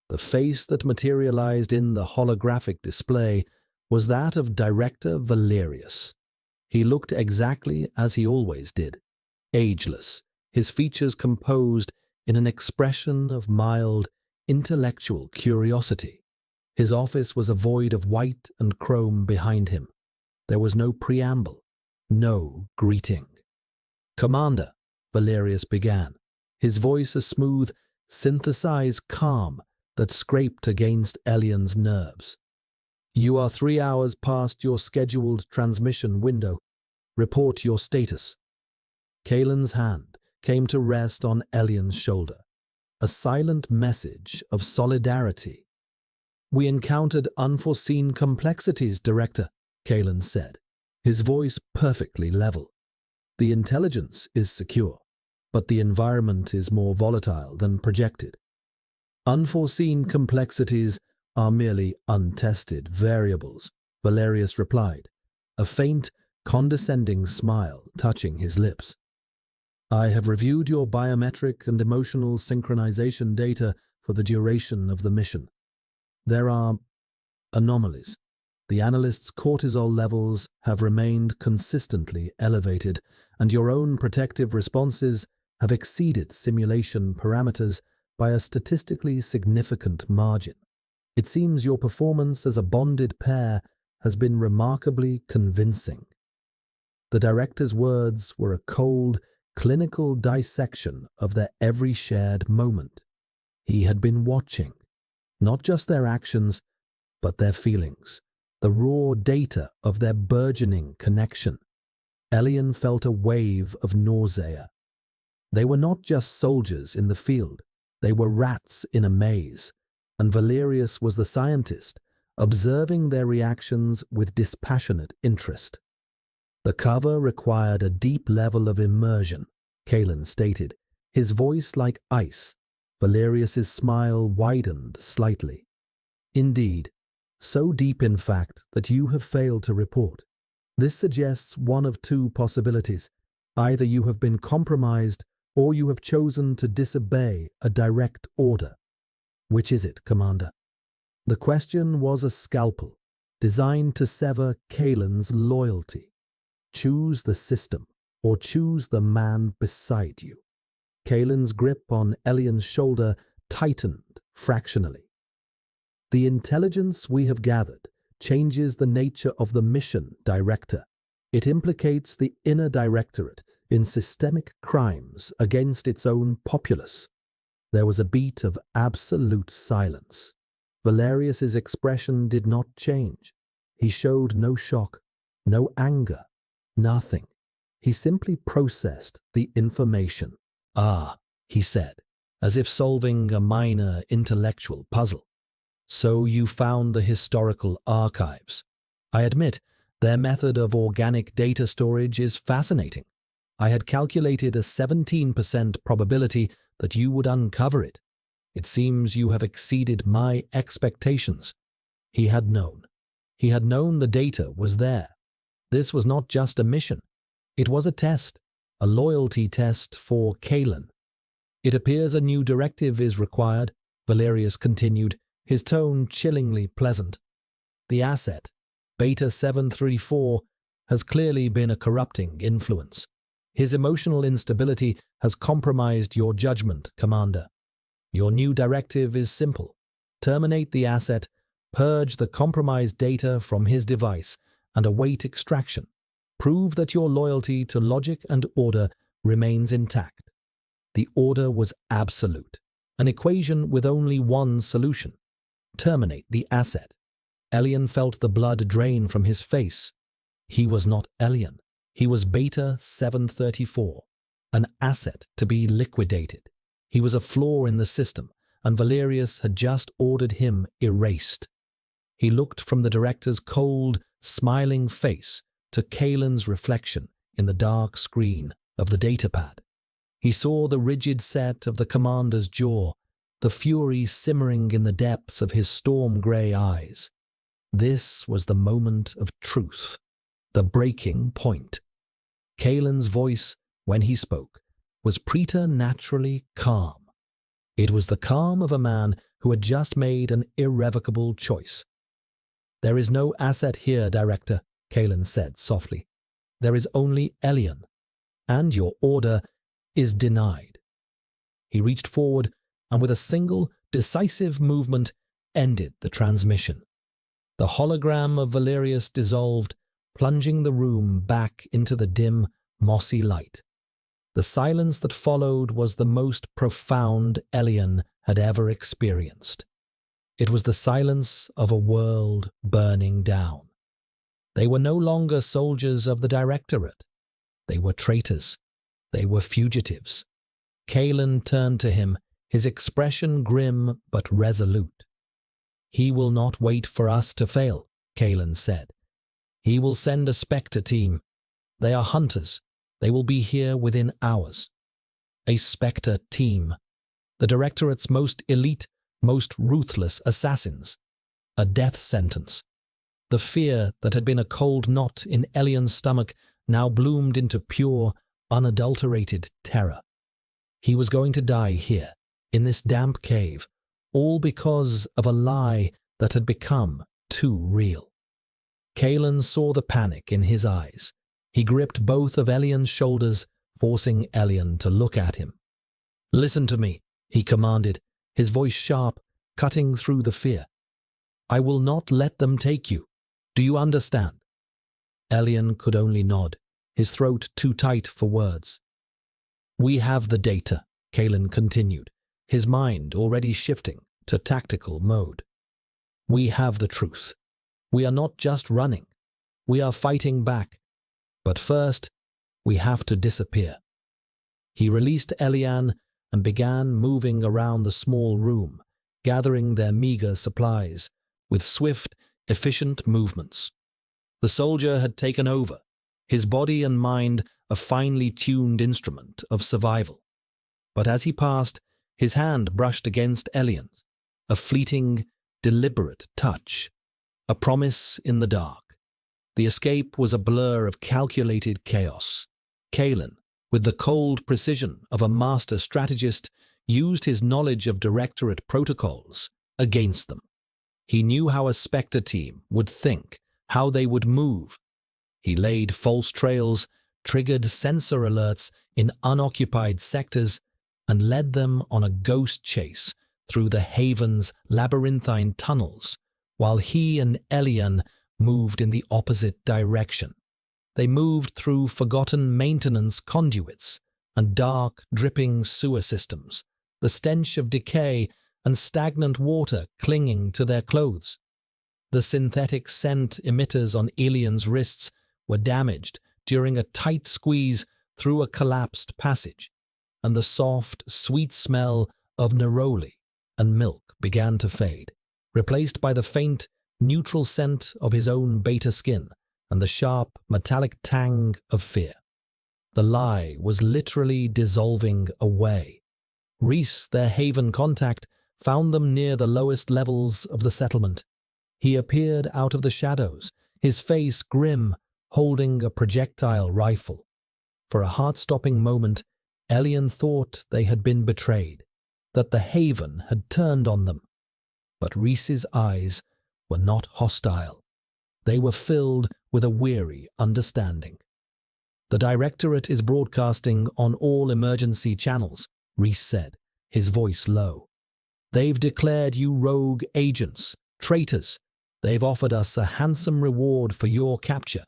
The face that materialized in the holographic display was that of Director Valerius. He looked exactly as he always did, ageless, his features composed in an expression of mild, intellectual curiosity. His office was a void of white and chrome behind him. There was no preamble, no greeting. "Commander," Valerius began, his voice a smooth, synthesized calm that scraped against Elian's nerves. "You are 3 hours past your scheduled transmission window. Report your status." Kalen's hand came to rest on Elian's shoulder, a silent message of solidarity. "We encountered unforeseen complexities, Director," Kalen said, his voice perfectly level. "The intelligence is secure, but the environment is more volatile than projected." "Unforeseen complexities are merely untested variables," Valerius replied, a faint, condescending smile touching his lips. "I have reviewed your biometric and emotional synchronization data for the duration of the mission. There are anomalies. The analyst's cortisol levels have remained consistently elevated, and your own protective responses have exceeded simulation parameters by a statistically significant margin. It seems your performance as a bonded pair has been remarkably convincing." The director's words were a cold, clinical dissection of their every shared moment. He had been watching, not just their actions, but their feelings, the raw data of their burgeoning connection. Elian felt a wave of nausea. They were not just soldiers in the field, they were rats in a maze, and Valerius was the scientist, observing their reactions with dispassionate interest. "The cover required a deep level of immersion," Kalen stated, his voice like ice. Valerius's smile widened slightly. "Indeed, so deep in fact that you have failed to report. This suggests one of two possibilities. Either you have been compromised or you have chosen to disobey a direct order. Which is it, Commander?" The question was a scalpel, designed to sever Kalen's loyalty. Choose the system, or choose the man beside you. Kalen's grip on Elian's shoulder tightened fractionally. "The intelligence we have gathered changes the nature of the mission, Director. It implicates the inner directorate in systemic crimes against its own populace." There was a beat of absolute silence. Valerius's expression did not change. He showed no shock, no anger, nothing. He simply processed the information. "Ah," he said, as if solving a minor intellectual puzzle. "So you found the historical archives. I admit, their method of organic data storage is fascinating. I had calculated a 17% probability that you would uncover it. It seems you have exceeded my expectations." He had known. He had known the data was there. This was not just a mission. It was a test, a loyalty test for Kalen. "It appears a new directive is required," Valerius continued, his tone chillingly pleasant. "The asset, Beta 734, has clearly been a corrupting influence. His emotional instability has compromised your judgment, Commander. Your new directive is simple. Terminate the asset, purge the compromised data from his device, and await extraction. Prove that your loyalty to logic and order remains intact." The order was absolute, an equation with only one solution. Terminate the asset. Elian felt the blood drain from his face. He was not Elian. He was Beta 734, an asset to be liquidated. He was a flaw in the system, and Valerius had just ordered him erased. He looked from the director's cold, smiling face to Kalen's reflection in the dark screen of the datapad. He saw the rigid set of the commander's jaw, the fury simmering in the depths of his storm-grey eyes. This was the moment of truth, the breaking point. Kalen's voice, when he spoke, was preternaturally calm. It was the calm of a man who had just made an irrevocable choice. "There is no asset here, Director," Kalen said softly. "There is only Elian, and your order is denied." He reached forward, and with a single, decisive movement, ended the transmission. The hologram of Valerius dissolved, plunging the room back into the dim, mossy light. The silence that followed was the most profound Elian had ever experienced. It was the silence of a world burning down. They were no longer soldiers of the Directorate. They were traitors. They were fugitives. Kalen turned to him, his expression grim but resolute. "He will not wait for us to fail," Kalen said. "He will send a Spectre team. They are hunters. They will be here within hours." A Spectre team. The Directorate's most elite, most ruthless assassins. A death sentence. The fear that had been a cold knot in Elian's stomach now bloomed into pure, unadulterated terror. He was going to die here, in this damp cave, all because of a lie that had become too real. Kalen saw the panic in his eyes. He gripped both of Elian's shoulders, forcing Elian to look at him. "Listen to me," he commanded, his voice sharp, cutting through the fear. "I will not let them take you. Do you understand?" Elian could only nod, his throat too tight for words. "We have the data," Kalen continued, his mind already shifting to tactical mode. "We have the truth. We are not just running. We are fighting back. But first, we have to disappear." He released Elian and began moving around the small room, gathering their meager supplies, with swift, efficient movements. The soldier had taken over, his body and mind a finely tuned instrument of survival. But as he passed, his hand brushed against Elian's, a fleeting, deliberate touch, a promise in the dark. The escape was a blur of calculated chaos. Kalen, with the cold precision of a master strategist, used his knowledge of Directorate protocols against them. He knew how a Spectre team would think, how they would move. He laid false trails, triggered sensor alerts in unoccupied sectors, and led them on a ghost chase through the Haven's labyrinthine tunnels, while he and Elian moved in the opposite direction. They moved through forgotten maintenance conduits and dark, dripping sewer systems, the stench of decay and stagnant water clinging to their clothes. The synthetic scent emitters on Elian's wrists were damaged during a tight squeeze through a collapsed passage, and the soft, sweet smell of neroli and milk began to fade, replaced by the faint, neutral scent of his own beta skin and the sharp, metallic tang of fear. The lie was literally dissolving away. Reese, their Haven contact, found them near the lowest levels of the settlement. He appeared out of the shadows, his face grim, holding a projectile rifle. For a heart-stopping moment, Elian thought they had been betrayed, that the Haven had turned on them. But Reese's eyes were not hostile. They were filled with a weary understanding. "The Directorate is broadcasting on all emergency channels," Reese said, his voice low. "They've declared you rogue agents, traitors. They've offered us a handsome reward for your capture."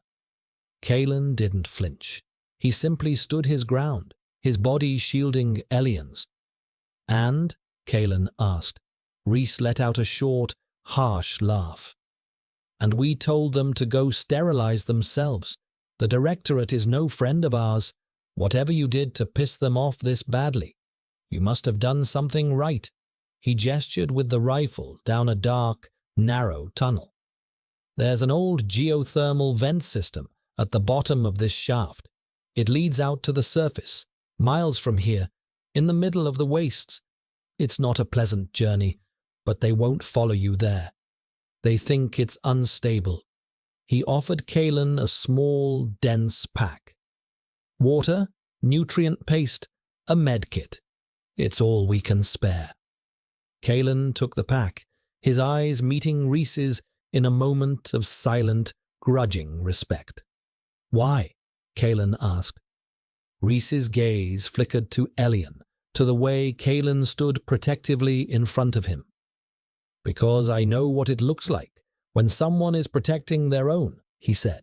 Kalen didn't flinch. He simply stood his ground, his body shielding Elian's. "And?" Kalen asked. Reese let out a short, harsh laugh. "And we told them to go sterilize themselves. The Directorate is no friend of ours. Whatever you did to piss them off this badly, you must have done something right." He gestured with the rifle down a dark, narrow tunnel. "There's an old geothermal vent system at the bottom of this shaft. It leads out to the surface, miles from here, in the middle of the wastes. It's not a pleasant journey, but they won't follow you there. They think it's unstable." He offered Kalen a small, dense pack. "Water, nutrient paste, a med kit. It's all we can spare." Kalen took the pack, his eyes meeting Reese's in a moment of silent, grudging respect. "Why?" Kalen asked. Reese's gaze flickered to Elian, to the way Kalen stood protectively in front of him. Because I know what it looks like when someone is protecting their own, he said.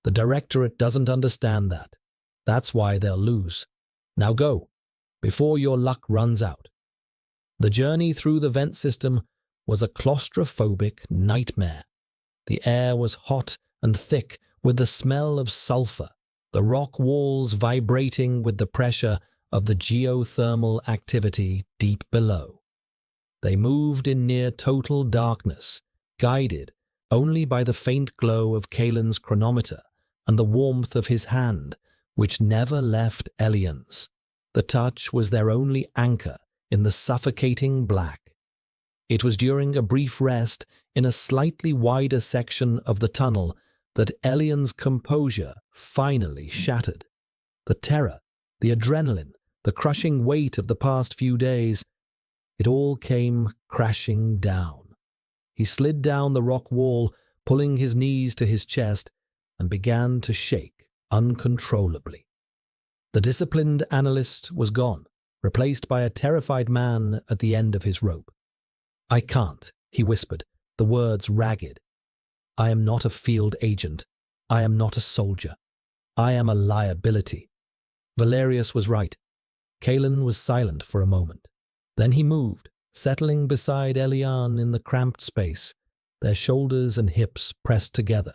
The Directorate doesn't understand that. That's why they'll lose. Now go, before your luck runs out. The journey through the vent system was a claustrophobic nightmare. The air was hot and thick with the smell of sulfur, the rock walls vibrating with the pressure of the geothermal activity deep below. They moved in near total darkness, guided only by the faint glow of Kalen's chronometer and the warmth of his hand, which never left Elian's. The touch was their only anchor in the suffocating black. It was during a brief rest in a slightly wider section of the tunnel that Elian's composure finally shattered. The terror, the adrenaline, the crushing weight of the past few days, it all came crashing down. He slid down the rock wall, pulling his knees to his chest, and began to shake uncontrollably. The disciplined analyst was gone, replaced by a terrified man at the end of his rope. I can't, he whispered, the words ragged. I am not a field agent. I am not a soldier. I am a liability. Valerius was right. Kalen was silent for a moment. Then he moved, settling beside Elian in the cramped space, their shoulders and hips pressed together.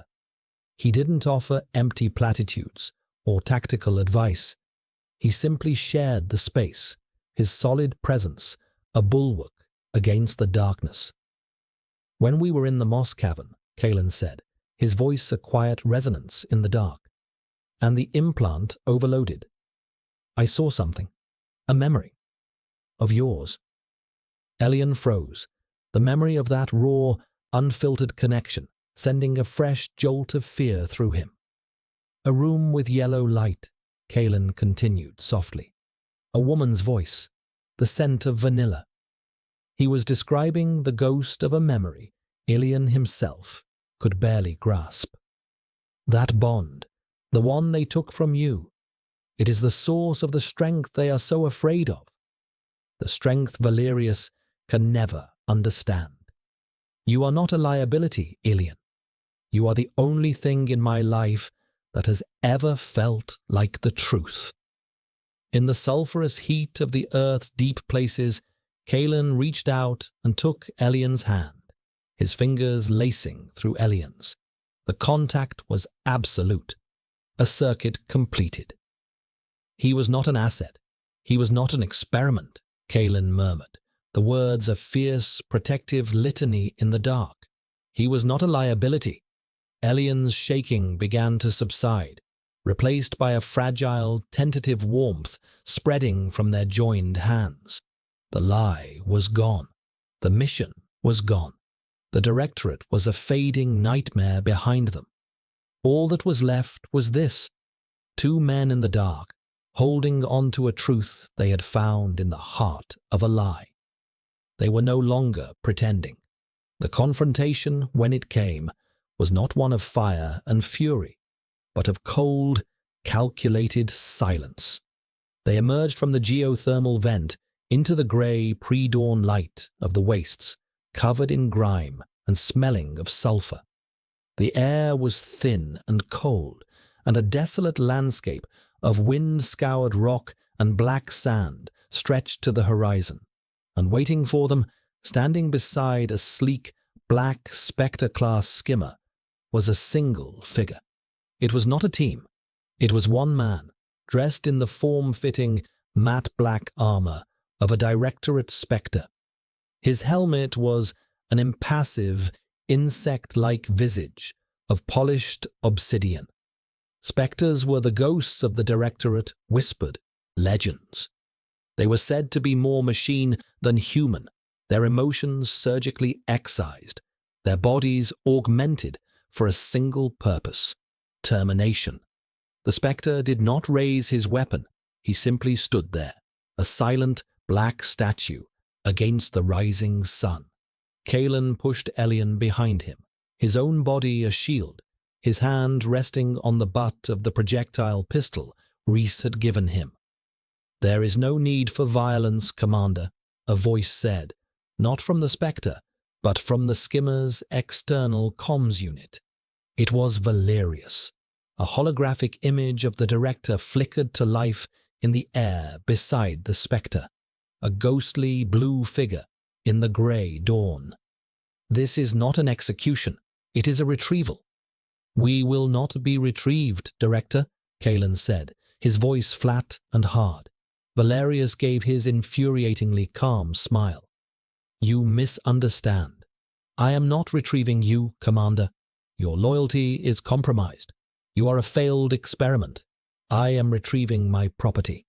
He didn't offer empty platitudes or tactical advice. He simply shared the space, his solid presence, a bulwark against the darkness. When we were in the moss cavern, Kalen said, his voice a quiet resonance in the dark, and the implant overloaded. I saw something, a memory, of yours. Elian froze, the memory of that raw, unfiltered connection, sending a fresh jolt of fear through him. A room with yellow light, Kalen continued softly. A woman's voice, the scent of vanilla. He was describing the ghost of a memory Elian himself could barely grasp. That bond, the one they took from you, it is the source of the strength they are so afraid of. The strength Valerius can never understand. You are not a liability, Elian. You are the only thing in my life that has ever felt like the truth. In the sulphurous heat of the earth's deep places, Kalen reached out and took Elian's hand, his fingers lacing through Elian's. The contact was absolute, a circuit completed. He was not an asset. He was not an experiment, Kalen murmured, the words a fierce, protective litany in the dark. He was not a liability. Elian's shaking began to subside, replaced by a fragile, tentative warmth spreading from their joined hands. The lie was gone. The mission was gone. The Directorate was a fading nightmare behind them. All that was left was this: two men in the dark, holding on to a truth they had found in the heart of a lie. They were no longer pretending. The confrontation, when it came, was not one of fire and fury, but of cold, calculated silence. They emerged from the geothermal vent into the grey pre-dawn light of the wastes, covered in grime and smelling of sulphur. The air was thin and cold, and a desolate landscape of wind-scoured rock and black sand stretched to the horizon. And waiting for them, standing beside a sleek, black Spectre-class skimmer, was a single figure. It was not a team. It was one man, dressed in the form-fitting, matte black armor of a Directorate Spectre. His helmet was an impassive, insect-like visage of polished obsidian. Spectres were the ghosts of the Directorate, whispered legends. They were said to be more machine than human, their emotions surgically excised, their bodies augmented for a single purpose: termination. The Spectre did not raise his weapon. He simply stood there, a silent black statue against the rising sun. Kalen pushed Elian behind him, his own body a shield, his hand resting on the butt of the projectile pistol Reese had given him. "There is no need for violence, Commander," a voice said, not from the Spectre, but from the skimmer's external comms unit. It was Valerius. A holographic image of the director flickered to life in the air beside the spectre, a ghostly blue figure in the grey dawn. "This is not an execution, it is a retrieval." "We will not be retrieved, Director," Kalen said, his voice flat and hard. Valerius gave his infuriatingly calm smile. "You misunderstand. I am not retrieving you, Commander. Your loyalty is compromised. You are a failed experiment. I am retrieving my property."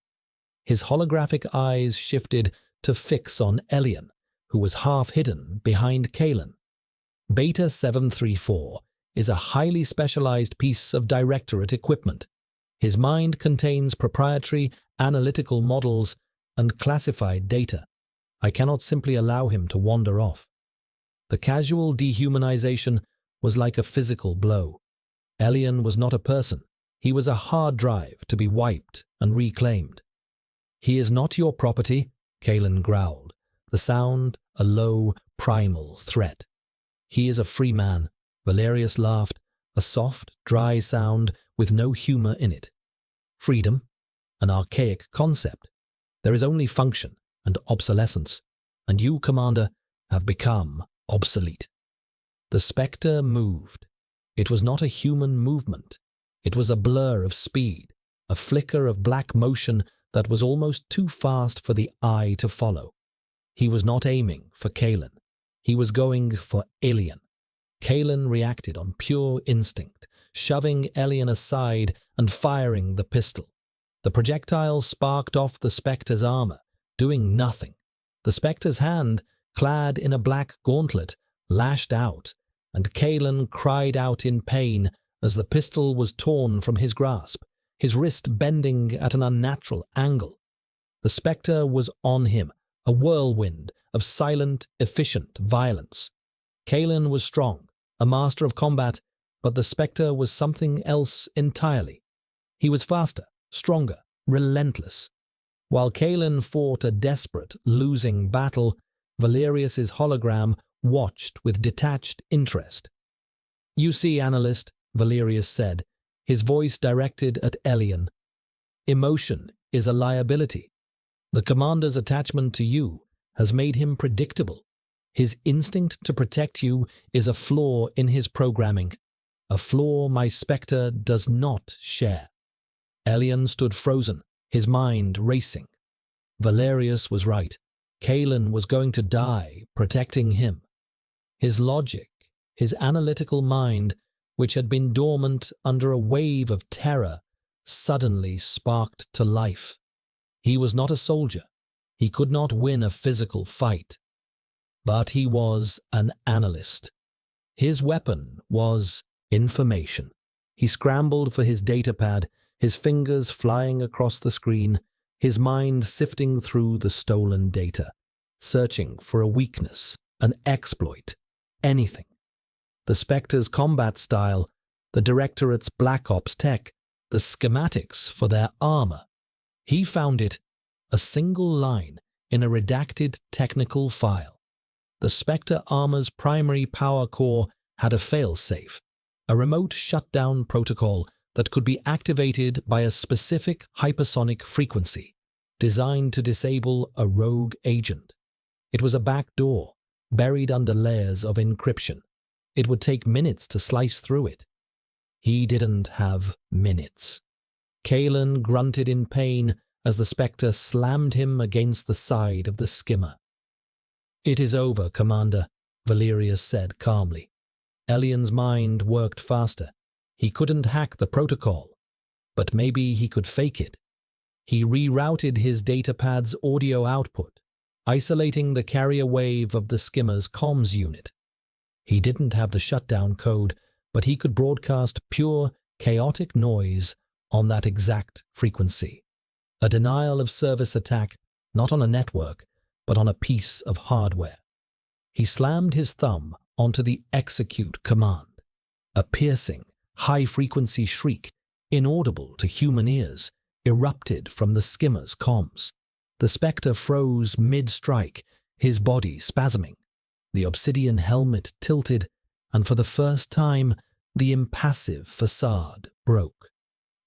His holographic eyes shifted to fix on Elian, who was half hidden behind Kalen. Beta 734 is a highly specialized piece of Directorate equipment. His mind contains proprietary analytical models and classified data. I cannot simply allow him to wander off. The casual dehumanization was like a physical blow. Elian was not a person. He was a hard drive to be wiped and reclaimed. "He is not your property," Kalen growled, the sound a low, primal threat. "He is a free man," Valerius laughed, a soft, dry sound with no humor in it. "Freedom? An archaic concept. There is only function and obsolescence, and you, Commander, have become obsolete." The spectre moved. It was not a human movement. It was a blur of speed, a flicker of black motion that was almost too fast for the eye to follow. He was not aiming for Kalen. He was going for Elian. Kalen reacted on pure instinct, shoving Elian aside and firing the pistol. The projectile sparked off the spectre's armor, doing nothing. The spectre's hand, clad in a black gauntlet, lashed out, and Kalen cried out in pain as the pistol was torn from his grasp, his wrist bending at an unnatural angle. The spectre was on him, a whirlwind of silent, efficient violence. Kalen was strong, a master of combat, but the spectre was something else entirely. He was faster, stronger, relentless. While Kalen fought a desperate, losing battle, Valerius's hologram watched with detached interest. "You see, analyst," Valerius said, his voice directed at Elian. "Emotion is a liability. The commander's attachment to you has made him predictable. His instinct to protect you is a flaw in his programming, a flaw my spectre does not share." Elian stood frozen, his mind racing. Valerius was right. Kalen was going to die protecting him. His logic, his analytical mind, which had been dormant under a wave of terror, suddenly sparked to life. He was not a soldier. He could not win a physical fight. But he was an analyst. His weapon was information. He scrambled for his datapad, his fingers flying across the screen, his mind sifting through the stolen data, searching for a weakness, an exploit, anything. The Spectre's combat style, the Directorate's Black Ops tech, the schematics for their armor. He found it, a single line in a redacted technical file. The Spectre armor's primary power core had a failsafe, a remote shutdown protocol that could be activated by a specific hypersonic frequency, designed to disable a rogue agent. It was a back door, buried under layers of encryption. It would take minutes to slice through it. He didn't have minutes. Kalen grunted in pain as the Spectre slammed him against the side of the skimmer. "It is over, Commander," Valerius said calmly. Elian's mind worked faster. He couldn't hack the protocol, but maybe he could fake it. He rerouted his datapad's audio output, isolating the carrier wave of the skimmer's comms unit. He didn't have the shutdown code, but he could broadcast pure, chaotic noise on that exact frequency. A denial of service attack, not on a network, but on a piece of hardware. He slammed his thumb onto the execute command. A piercing, high-frequency shriek, inaudible to human ears, erupted from the skimmer's comms. The Spectre froze mid-strike, his body spasming. The obsidian helmet tilted, and for the first time, the impassive facade broke.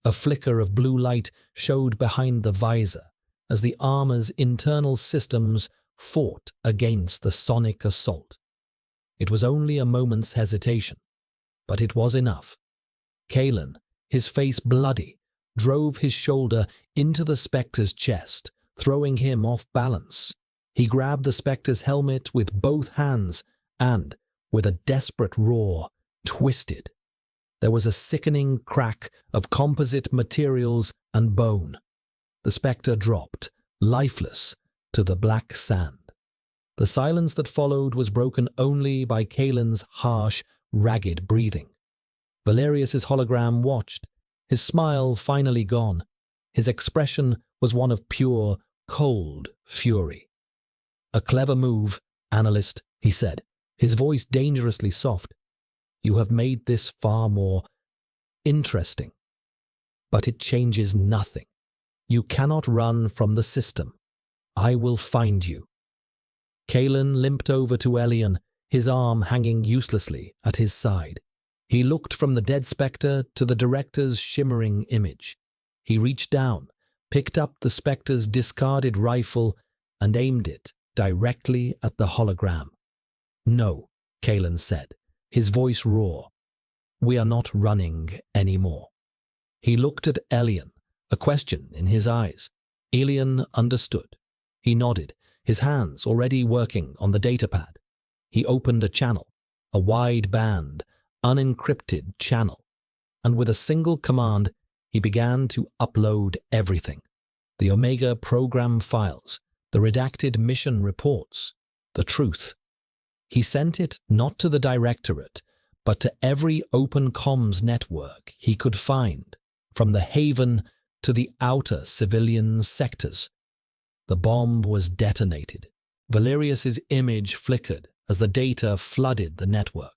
A flicker of blue light showed behind the visor as the armor's internal systems fought against the sonic assault. It was only a moment's hesitation, but it was enough. Kalen, his face bloody, drove his shoulder into the spectre's chest, throwing him off balance. He grabbed the spectre's helmet with both hands and, with a desperate roar, twisted. There was a sickening crack of composite materials and bone. The spectre dropped, lifeless, to the black sand. The silence that followed was broken only by Kalen's harsh, ragged breathing. Valerius's hologram watched, his smile finally gone. His expression was one of pure, cold fury. "A clever move, analyst," he said, his voice dangerously soft. "You have made this far more interesting. But it changes nothing. You cannot run from the system. I will find you." Kalen limped over to Elian, his arm hanging uselessly at his side. He looked from the dead spectre to the director's shimmering image. He reached down, picked up the spectre's discarded rifle, and aimed it directly at the hologram. "No," Kalen said, his voice raw. "We are not running anymore." He looked at Elian, a question in his eyes. Elian understood. He nodded, his hands already working on the datapad. He opened a channel, a wide-band, unencrypted channel, and with a single command, he began to upload everything. The Omega program files, the redacted mission reports, the truth. He sent it not to the Directorate, but to every open comms network he could find, from the Haven to the outer civilian sectors. The bomb was detonated. Valerius's image flickered as the data flooded the network.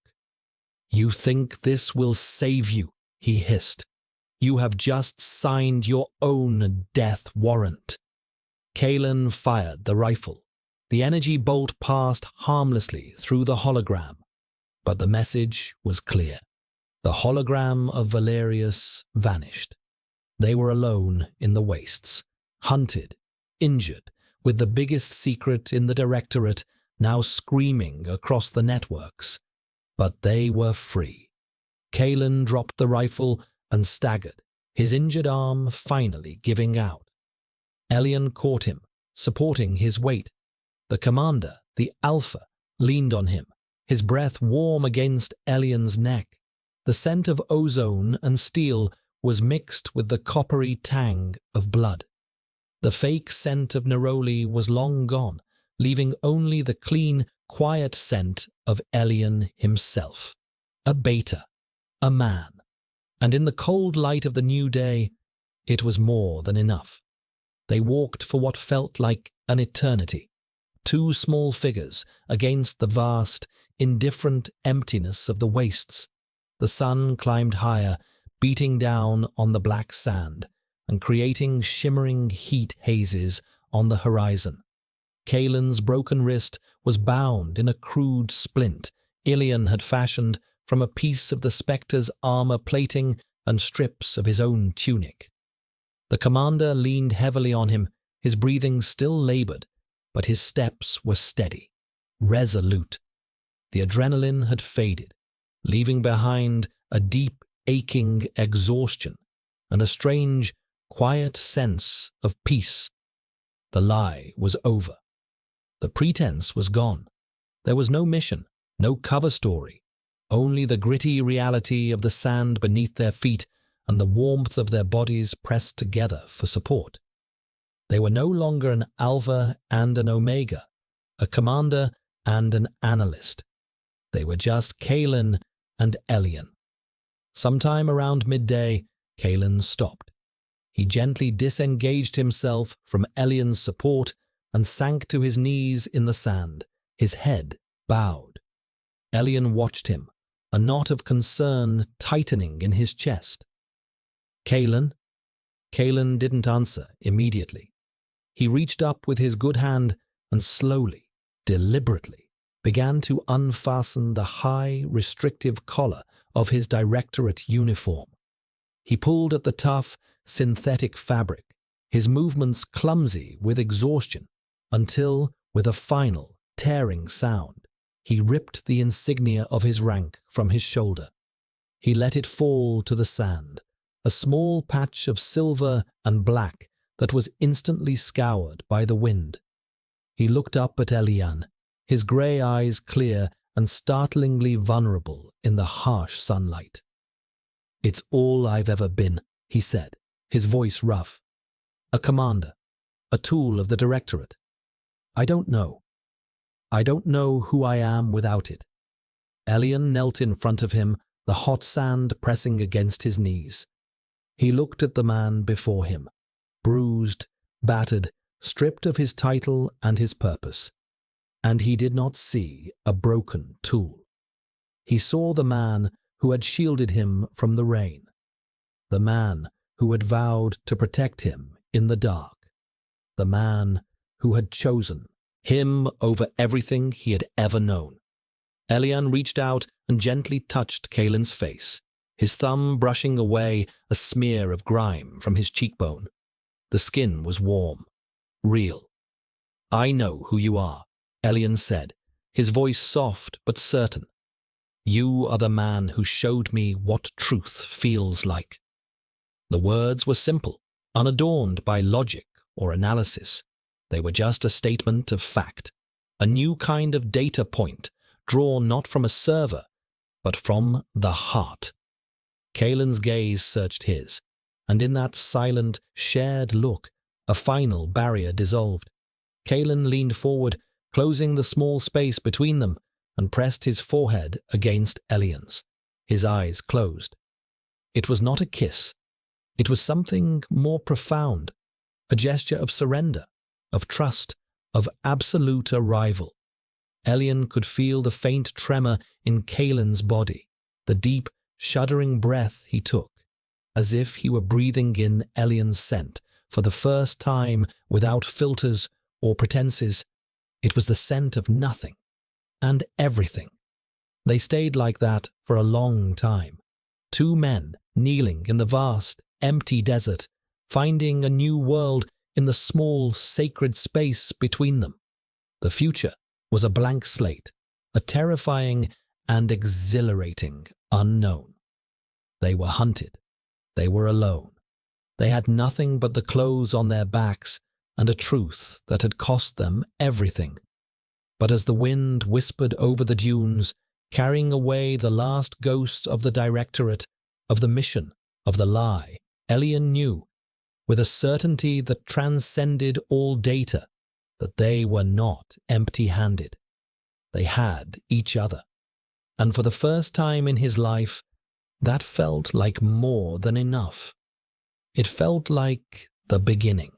"You think this will save you," he hissed. "You have just signed your own death warrant." Kalen fired the rifle. The energy bolt passed harmlessly through the hologram, but the message was clear. The hologram of Valerius vanished. They were alone in the wastes, hunted, injured, with the biggest secret in the Directorate now screaming across the networks. But they were free. Kalen dropped the rifle and staggered, his injured arm finally giving out. Elian caught him, supporting his weight. The commander, the Alpha, leaned on him, his breath warm against Elian's neck. The scent of ozone and steel was mixed with the coppery tang of blood. The fake scent of neroli was long gone, leaving only the clean, quiet scent of Elian himself. A beta, a man. And in the cold light of the new day, it was more than enough. They walked for what felt like an eternity. Two small figures against the vast, indifferent emptiness of the wastes. The sun climbed higher, beating down on the black sand and creating shimmering heat hazes on the horizon. Kalen's broken wrist was bound in a crude splint Ilian had fashioned from a piece of the spectre's armor plating and strips of his own tunic. The commander leaned heavily on him, his breathing still labored, but his steps were steady, resolute. The adrenaline had faded, leaving behind a deep, aching exhaustion and a strange, quiet sense of peace. The lie was over. The pretense was gone. There was no mission, no cover story, only the gritty reality of the sand beneath their feet and the warmth of their bodies pressed together for support. They were no longer an Alpha and an Omega, a commander and an analyst. They were just Kalen and Elian. Sometime around midday, Kalen stopped. He gently disengaged himself from Elian's support and sank to his knees in the sand, his head bowed. Elian watched him, a knot of concern tightening in his chest. "Kalen?" Kalen didn't answer immediately. He reached up with his good hand and slowly, deliberately, began to unfasten the high, restrictive collar of his directorate uniform. He pulled at the tough, synthetic fabric, his movements clumsy with exhaustion, until, with a final, tearing sound, he ripped the insignia of his rank from his shoulder. He let it fall to the sand, a small patch of silver and black that was instantly scoured by the wind. He looked up at Elian, his grey eyes clear and startlingly vulnerable in the harsh sunlight. "It's all I've ever been," he said, his voice rough. "A commander, a tool of the directorate. I don't know. I don't know who I am without it." Elian knelt in front of him, the hot sand pressing against his knees. He looked at the man before him, bruised, battered, stripped of his title and his purpose. And he did not see a broken tool. He saw the man who had shielded him from the rain, the man who had vowed to protect him in the dark, the man who had chosen him over everything he had ever known. Elian reached out and gently touched Kalen's face, his thumb brushing away a smear of grime from his cheekbone. The skin was warm, real. "I know who you are," Elian said, his voice soft but certain. "You are the man who showed me what truth feels like." The words were simple, unadorned by logic or analysis. They were just a statement of fact, a new kind of data point, drawn not from a server, but from the heart. Kalen's gaze searched his, and in that silent, shared look, a final barrier dissolved. Kalen leaned forward, closing the small space between them, and pressed his forehead against Elian's. His eyes closed. It was not a kiss. It was something more profound, a gesture of surrender, of trust, of absolute arrival. Elian could feel the faint tremor in Kalen's body, the deep, shuddering breath he took, as if he were breathing in Elian's scent for the first time without filters or pretenses. It was the scent of nothing and everything. They stayed like that for a long time. Two men kneeling in the vast, empty desert, finding a new world in the small, sacred space between them. The future was a blank slate, a terrifying and exhilarating unknown. They were hunted. They were alone. They had nothing but the clothes on their backs and a truth that had cost them everything. But as the wind whispered over the dunes, carrying away the last ghosts of the directorate, of the mission, of the lie, Elian knew, with a certainty that transcended all data, that they were not empty-handed. They had each other. And for the first time in his life, that felt like more than enough. It felt like the beginning.